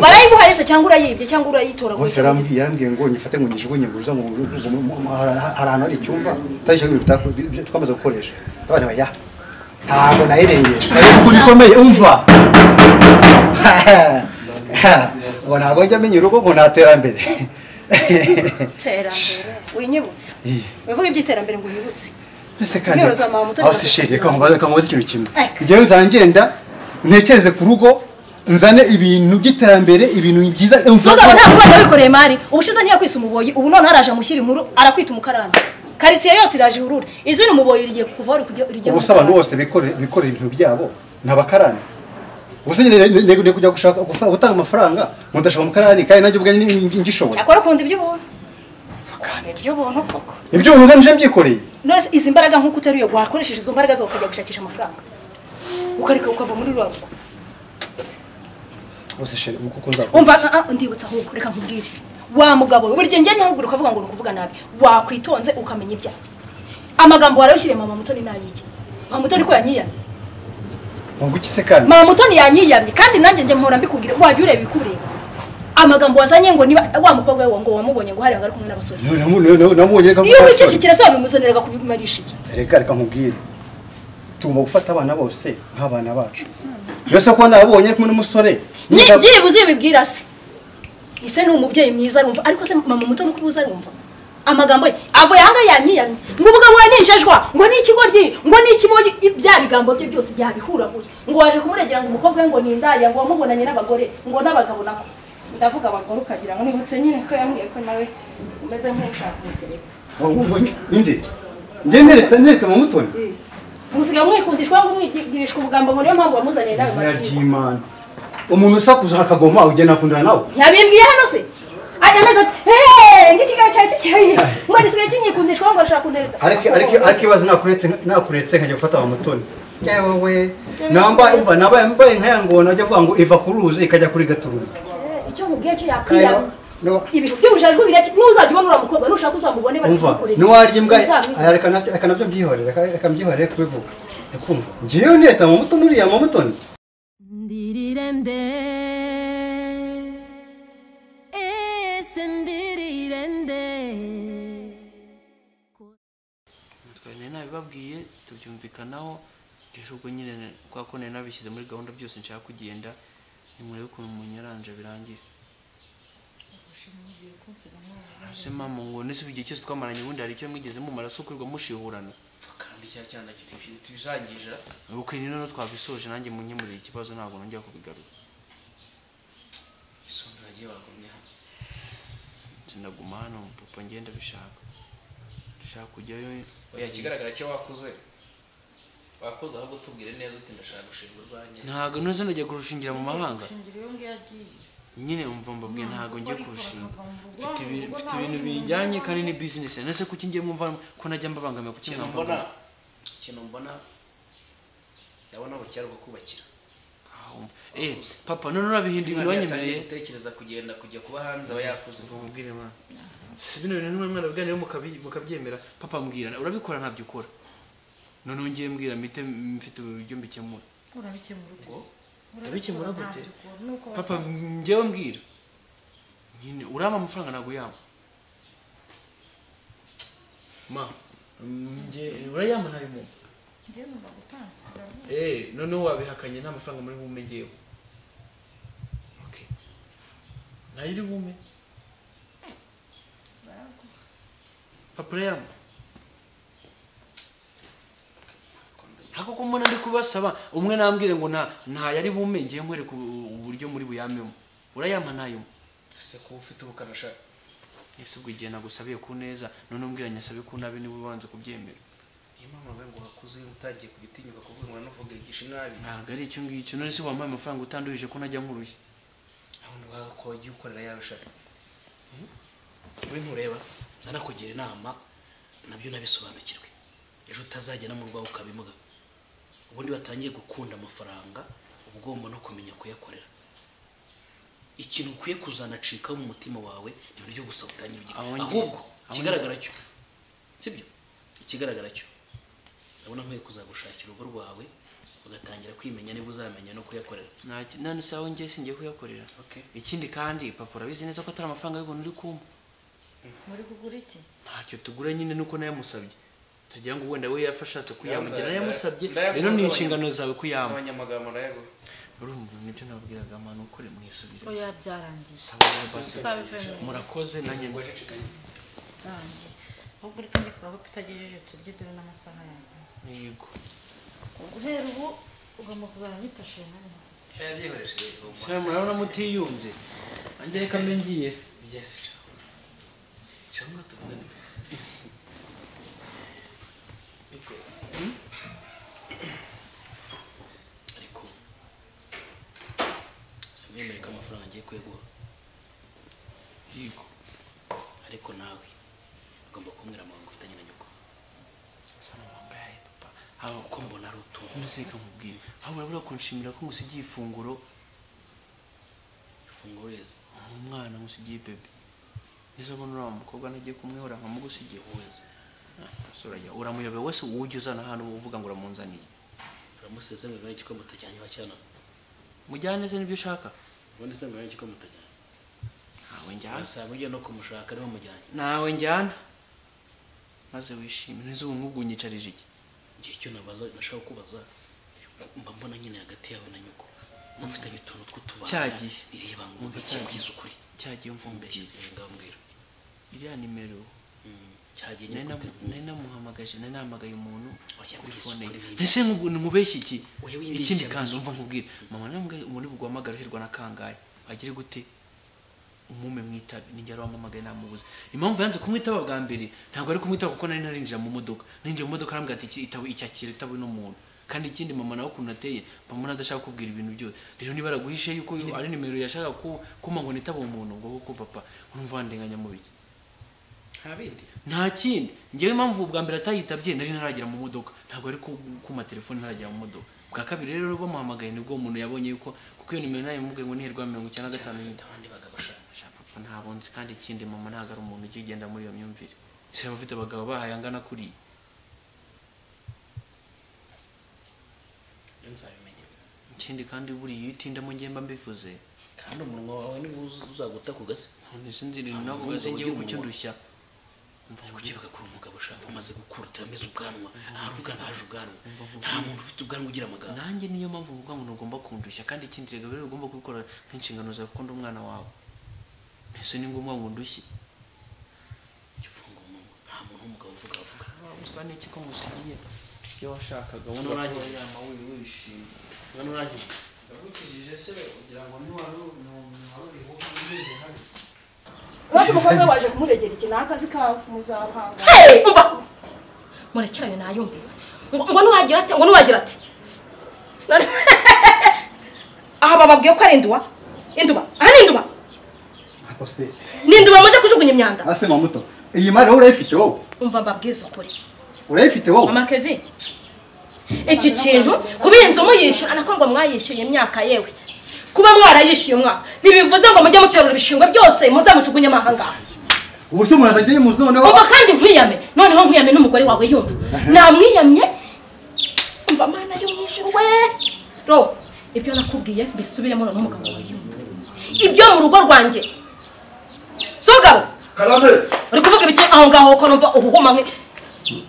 barayiguhaye se cyangwa urayibye cyangwa urayitora bose yarambwiye ngo nyifate ngo nyijugunye ngo uza hari ahantu hari icyumba utashyira ibintu twamaze gukoresha abana baya ntabwo nayirengeje ariko bikomeye umva ngo ntabwo njya amenya urugo ngo ntaterambere terambere winyibutse wivuga iby'iterambere ngo unyibutse ese kandi aho si shege kamubaza ikintu kimwe njyewe nzangenda ntekereze ku rugo nzane ibintu by'iterambere ibintu byiza sugabo nta kubaza wikoreye mari ubushize ntiyakwisa umuboyi ubu none araje amushyira inkuru arakwita umukarani karitsiye yose iraje urure izwi n'umuboyi rigiye kuva rigiye gusa abantu bose bikorera ibintu byabo ntabakarani ubuse ne kujya gushaka gutanga amafaranga ngo ndashaka umukarani kandi nanjye ubwanjye ngishoboye akora kundi iby'ubuntu iby'ubuntu koko iby'ubuntu ngamije mbyikoreye none izi mbaraga nk'uko uteruye wakoresheje izo mbaraga zawe ukajya gushakisha amafaranga ukareka ukava muri rwabo bose shere uko kunza umva ndibutsa ahubwo reka nkubwire wa mugabo buri gihe njye nkubwira ukavuga ngo ukuvuga nabi wakwitonze ukamenya ibya amagambo warayishyiriye mama mutoni nayiki mama mutoni ko yanyiyamye ngo ukise kandi mama mutoni yanyiyamye kandi nanjye njye mpora mbikubwira wajya ureba ibikureba amagambo wazanye ngo niba wa mukobwa we ngo wamubonye ngo hari ari kumwe n'abasore namubonye ko iyo wicecekera se wabimuzaniraga kubimarisha iki reka nkubwire tugomba gufata abana bose nk'abana bacu yose ko nabonye kumwe n'umusore byibuze bibwira se ise ni umubyeyi mwiza arumva ariko se mama mutoni uko ubuza arumva amagambo ye avuye hanga yanyiyamye ngo ubugabo we ninjejwa ngo ni ikigoryi ngo ni ikiboyi bya bigambo bye byose byabihuraguye ngo waje kumuregera ngo umukobwa we ngo ni indaya ngo wamubonanye n'abagore ngo n'abagabo nako ndavuga abagore ukagira ngo nibutse nyine ko yambwiye ko nawe umeze nk'ushaka umutereka inde njye nereta mu mutoni musiga mwikundishwa ngo mwigirishwa ubugambo ngo niyo mpamvu wamuzaniye nawe Imana umuntu usakuza akagoma ugena kundana nawe yabimbwiye hano se ajya ameze ati ng'ikigaho cyawe cyawe ngo gisigaye kinyikundishwa ngo ashaka kuntereta ariko ibaze nakuretse nkajya gufata mu mutoni yewe nambaye nkaya ngo najya kuvuga ngo iva ku ruzi ikajya kuri gatururu icyo nkubwiye cyo yakwiyama ibintu by'ubujajwe biraki n'uzajya ubona uriya mukobwa nushaka uzamubone bari kukureka n'uwarya imbwa reka nabyo mbyihorere reka mbyihorere kubivuga ndikumva ngewe nireta mu mutoni uriya mu mutoni ndirirende ese ndirirende twene nabibabwiye tubyumvikanaho rero ubwo nyine kwa ko nari nabishyize muri gahunda byose nshaka kugenda nimurebe ukuntu munyaranje birangira se mama ngo nese igihe cyose twamaranye ubundi hari icyo mwigeze mu maraso kurirwa mushihurana kandi cya cyana kiri tibizangije uko ni none twabisoje nanjye munyemurira ikibazo ntabwo nongera kubigaruka isondora giye wagumye hano sinaguma hano papa ngenda bishaka ndashaka kujyayo oya kigaragara cyo wakuze ahubwo tubwire neza uti ndashaka gushinga urwanye ntabwo nuze najya kurushingira mu mahanga nyine umva mbabwiye ntabwo ngiye kurushinga mfite ibintu bijyanye kandi ni business nese kuki ngiye mwumva ko najya mbabangamiye kuki mwambona ikintu mbona ndabona bucyari bwo kubakira papa none urabihinduye wanyemereye gutekereza kujya kuba hanze aba yakuze mubwire mwana si bino bintu n'umwe mwana bwanire mukabyemera papa mbwira urabikora ntabyo ukora none ngiye mbwira mfite uburyo mbikemura urabikemura gute papa ngewe mbwira nyine urama amafaranga ntabwo yama ma urayama ntayo mu noneho wabihakanye nta mafaranga muri bume ngewe nayo iri bume papa urayama hako ko mbona ndi kubasaba umwe nambwire ngo nta yari bume ngiye nkwereka uburyo muri buyamemo urayama nayo ese ko ufite ubukanasha ese ubwo igihe nagusabiye ku neza none umbwira nyasabe ku nabi niba ubanza kubyemera niyo mpamvu ngo hakuze utagiye kubitinyuka kuvuga ngo navuga igisha nabi ntabwo ari icyo ngicyo none se wampaye amafaranga utandurije ko najya nkuruye aho ngaho ko ugiye ukorera yawe shaka we ntureba nanakugira inama nabyo nabisobanukirwe ejo utazajya no mu rwawe ukabimuga ubundi watangiye gukunda amafaranga uba ugomba no kumenya kuyakorera ikintu ukwiye kuzanacika mu mutima wawe ni uburyo gusa utangira ahubwo ikigaragara cyo sibyo ikigaragara cyo ndabona nkwiye kuzagushakira urugo rwawe ugatangira kwimenya niba uzamenya no kuyakorera none se aho ngiye singiye kuyakorera ikindi kandi papa urabizi neza ko atari amafaranga y'ubuntu uri kumpa muri kugura iki ntacyo tugura nyine nuko nayamusabye tagira ngo wenda we yafashatse kuyamugira yamusabye rero ni inshingano zawe kuyama abanyamagambo nayago urumva nibyo nabwiraga amano ukore mwisubire oya byarangiye murakoze nanjye rangiye ahubwo reka ndikora ko pitagejeje turye dore n'amasaha yanjye yego guhera ubu ugomba kuzana nipashe nani sha murabona mutiyunze anje reka mbe ngiye yes cyangwa tuvugane ariko simwemereka amafaranga ngiye kwegura yego ariko nawe ugomba kumbwira amabanga ufitanye na nyoko sana wangaye papa aho ko mbona ari utuntu ndaseka nkubwire aho urabura kunshimira ko ngusigiye ifunguro reza umwana musigiye bebe nizo mbona uriya mukobwa nagiye kumwihora nkamugusigiye wese surajya uramuyobe wese ujye uzana hano uvuga ngo uramunzaniye uramuseze ngo n'iki ko mutajyanye wacyana mujyane se nibyo ushaka ubundi se ngo n'iki ko mutajyanye nawe njyana asaba ujye no kumushaka ariho mujyanye nawe njyana maze wishime n'izuba nk'ubwo unyicarije iki ngiye icyo nabaza nashaka kubaza mba mbona nyine hagati yawe na nyoko mufitanye utuntu tw'utubanga cyagiye ireba ngo umve cyabwiza ukuri cyagiye mvumbeshye ngambwira iriya nimero cyagiye nari namuhamagaje nari nahamagaye umuntu kuri fone ye ese nkubeshye iki ikindi kandi umva nkubwire mama namubwira umuntu bugwamagara uherwa na kangaye agire gute umume mwitabe ninjye ari wamamagaye namubuze impamvu yanze kumwitaba bwa mbere ntabwo ari kumwitaba kuko nari narinjira mu modoka ninjye mu modoka arambwira ati itabo icyakira itabo n'umuntu kandi ikindi mama nawe ukuntu ateye mama nadashaka kubwira ibintu byose rero niba araguhishe yuko ari nimero yashaka kuma ngo nitaba umuntu ngo kuko papa urumva ndenganya mu biki nta kindi ngewe impamvu bwa mbere atayitabye nari naragera mu modoka ntabwo ari kuma telefone ntaragera mu modoka bwa kabiri rero bamuhamagaye nibwo umuntu yabonye yuko kuko iyo nimero nayo mubwiye ngo niherwa 95 abandi bagabasha papa ntabwo nzi kandi ikindi mama ntabwo ari umuntu ugiye ugenda muri iyo myumvire se abafite abagabo bahaye angana kuri ikindi kandi buriya iyo utindamo ngemba mbivuze kandi umunwa wawe ni uzaguta ku gasi none sinzira nako gasi ngiye kucyundushya kukivuga kuri umugabo ushaka umaze gukura utameze ubwanwa ahari ubwanwa haje ubwanwa nta muntu ufite ubwanwa ugira amagambo nanjye niyo mpamvu uvuga ngo ntugomba kundushya kandi ikindi rero rero ugomba kubikora nk'inshingano zawe kuko ndi umwana wawe ese ni ngombwa ngo ndushye igifungo umuntu nta muntu w'umugabo uvuga uzwa n'iki ko musigiye ibyo washakaga wano urangije yama wishimye wano urangije ndagukijije se ugira ngo niwari umeze hano Waje mukobwa waje kumuregera iki nakazi ka muzahanga. Umva. Murekerayo nayumvise. Ngo nuwagira ate? Ngo nuwagira ate? Aha bababwiye ko ari induba. Induba. Aha ni induba. Ako se. Ni induba muje kujugunya imyanda. Ase mamuto. Iyi mari urayifite wowe. Umva mbabwiza ukuri. Urayifite wowe. Mama Kevin. Iki kintu kubinza umuyishyura anakorwa mwayishyuye imyaka yewe. Kuba mwarayishyuye umwaka ntibivuze ngo mujye muterura ibishingwe byose muzamushugunye amahanga ubuse murazagiye muzi noneho uba kandi nkwiyame noneho nkwiyame n'umugore wawe yumva namwiyamye umva mana yo mwijuru we ro ibyo nakubwiye bisubiremo n'umugabo wawe yumva ibyo mu rugo rwanjye sogabo karame uri kuvuga ibiki aho ngaho ko numva uhuhuma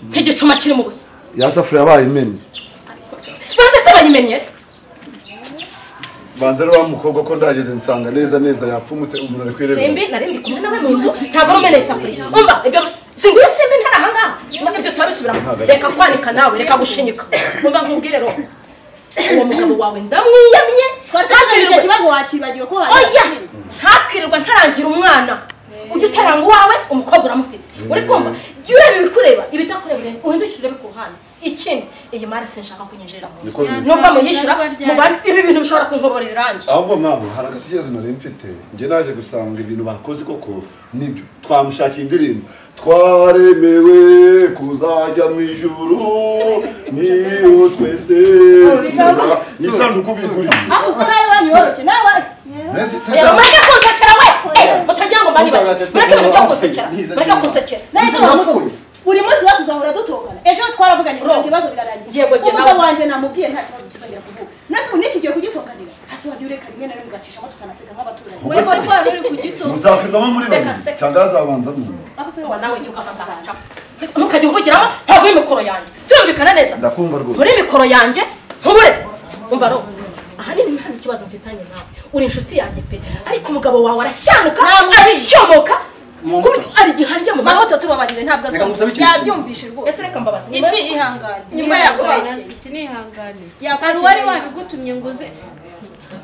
nk'igicuma kiri mu busa yasafuriya bayimenye baze se bayimenye banza rero mukobwa ko ndageze nsanga neza yapfumutse umuntu ari kwireba Simbi narindi kumwe nawe mu nzu ntago rumene isafuriya umva ibyo singuye Simbi ntarahanga ibyo turabisubiramo reka kwanika nawe reka gushinyika umva nkubwire ro uwo mugabo wawe ndamwiyamye twatakirirwa kibazo wakibagiwe ko hari oya ntakirirwa ntarangira umwana ujye utaranga uwawe umukobwa uramufite uri kumva jya ureba ibikureba ibitakureba uhindukire urebe ku ruhande ikindi iyi mari sinshaka kunyinjira mu nzu nubwo muyishyura mubare ibi bintu bishobora kunkoborera irangi ahubwo mama hari agatigezo nari mfite njye naje gusanga ibintu bakoze koko nibyo twamushakiye indirimbo twaremewe kuzajya mu ijuru niyo twese isanduku biguriye ahubwo nawe wanyoroke nawe mureke kunsekera we mutagira ngo mbani bake mureke kunsekera buri munsi wacu uzahora dutokana ejo twaravuganye ngo ibibazo birarangiye yego je nawe wanje namubwiye nta kibazo kizongera kuvuga nasi uniki giye kugitokanira hasi wagiye ureka rimwe na rimwe ugacishamo tukanasiga nk'abaturage wese ko ari ku gito muzakwigamo muri babiri cyangwa azabanza mu aho se nawe jya ukafata agaca ntukajya uvugiramo ntabwo imikoro yanjye tumvikana neza ndakumva rwose muri mikoro yanjye ntubure umva ro ahanini nta ikibazo mfitanye nawe uri inshuti yanjye pe ariko umugabo wawe arashyanuka aricyomoka ari giharya mu mama tubabarire ntabwo yabyumvishe rwose ese reka mbabaza isi ihangane niba yakubeshye iki ni ihangane hari wari wabigutumye ngo uze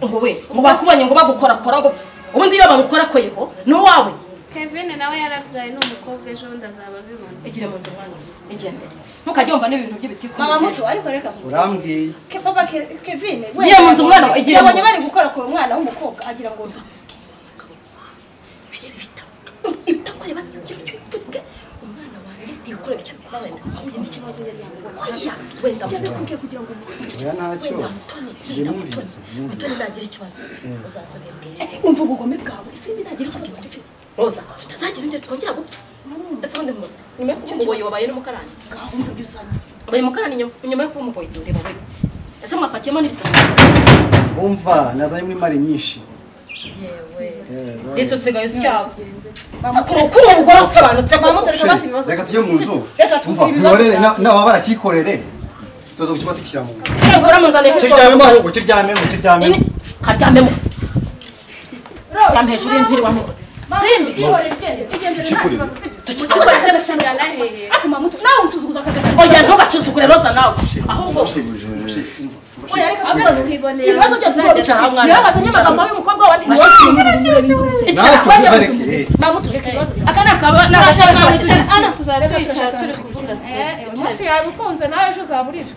ngo we ngo bakubanye ngo bagukorakora ngo ubundi iyo bamukorakoyeho ni uwawe Kevin nawe yarabyaye n'umukobwa ejo ndazaba bibona igire mu nzu mwana igendere ntukajye wumva n'ibintu by'ibiti mama muco ariko reka urambwiye ke papa Kevin we giye mu nzu mwana igiye yabonye bari gukorakora umwana w'umukobwa agira ngo ibitakoreba cy'utwe umwana wanjye ntibikorera cyane kubaza ahuye n'ikibazo yari yamubonye wenda mukubwiye kugira ngo oya ntacyo mutoni nagira ikibazo uzasabira umva ubugome bwawe isimbi nagira ikibazo roza tutazagira inde twongera gupfa ese wende muza nyuma yo kumuboyi wabaye n'umukarani gahunda byusanye wabaye umukarani nyuma yo kumuboyi reba we ese mwapakiyemo n'ibisabo umva nazanye muri mari nyinshi Yesu sigaye cyabo makuru kuri umugore usobanutse reka tujye mu nzu umva nkorere nawe barakikorere tuzo kukiba tukishyira mu nzu cyangwa munzane kiryamemo ahubwo kiryamemo karyamemo yamhejuru impiri wamuze simbi tukikoreze bashangana hehe ako mamutu nawe unsuzuguza kagasha oya ntugasuzugure roza nawe ahubwo oya reka tubibazo twibonera ibibazo byose bicara hamwe yabazanye amagambo y'umukobwa wandi mamutu reka ibibazo akana kaba nagashaka ana tuzareka turi kuvuga umunsi yabikunze nawe ejo uzaburira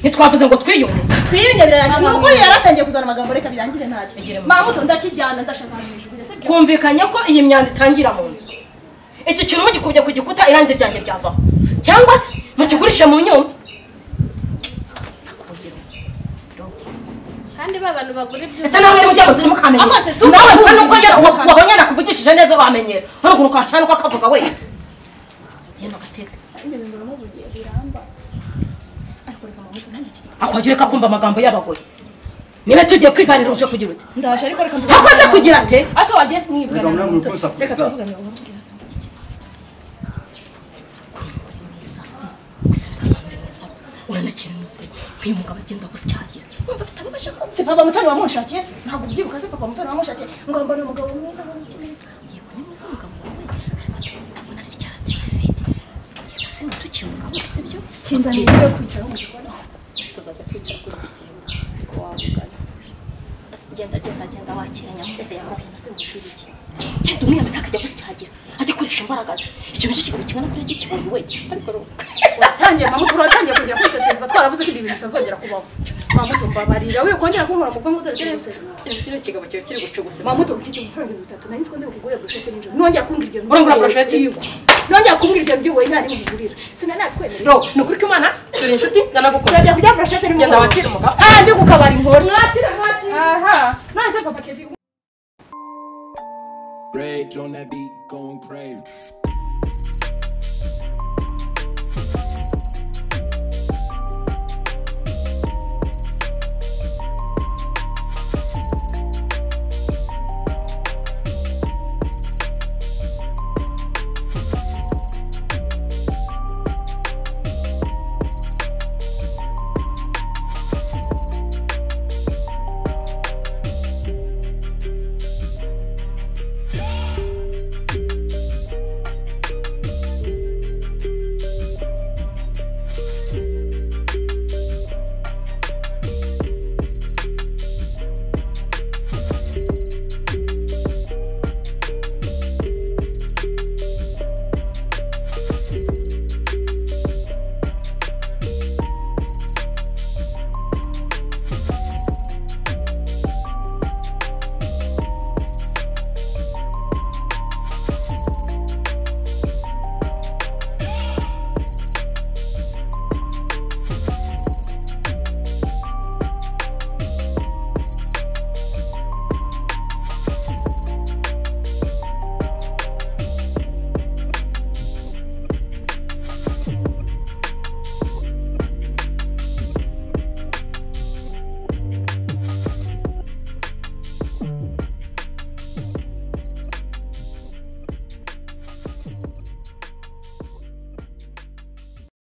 ntitwavuze ngo twiyunge twiyunge birarangiye nuko yaratangiye kuzana amagambo reka birangire ntacyo mamuto ndakijyana ndashaka hejuru kumvikanye ko iyi myanda itangira mu nzu iki kintu mugikubye ku gikuta irangi ryanjye ryavaho cyangwa se mukigurishe mu nyumba kandi babantu bagura ibyo ese nawe rero ujya muturi mukamenye nawe nuko wabonye nakuvugishije neza wamenyera hano kunuka cyane uko akavuga we yenda gatete akwagira ka kumva amagambo y'abagore niba tugiye kwiganira uje kugira uti ndaje ariko reka akoze kugira ate aso wagiye sinivugana reka tuvuga uranakira muze uyu mugabo agenda gusyagira umva tutabasha ko si papa mutoni wamushakiye se ntabwo ubyibuka se papa mutoni wamushakiye ngo mbone umugabo mwiza yego ni mwiza umugabo wawe ariko ndabona ari cyatsi David yego se mutukiye umugabo sibyo kinzanye cyo kwicara mu gikona tuzaga twicara kuri iki kintu ariko wavugana genda wakiranya muse yamuhe na se mushiriki cyane umwana ntakajya gusyagira ati kurisha imbaraga ze ikintu cy'ikigabo kimwe kuri iki kibonye we ariko watangiye mamutu uratangiye kugira kwiseseza twaravuze ko ibi bintu bitazongera kubaho mamutu mbabarira we kongera kunkora mu bwonko dore byose kino kigabo kiba kiri gucuguse mamutu ufite amafaranga 3 nari nzi ko ndikugurira brochette n'ijoro nongera kumbwira ibyo urangura brochette nongera kumbwira ibyo by'uwowe nari mugurira sinanakwemerera no nukuri ko imana turi inshuti ndanagukora urajya kurya brochette ni genda wakira umugabo ndi ku kabari nkora mwakira aha none se papa Kevin Rage on that beat, going crazy.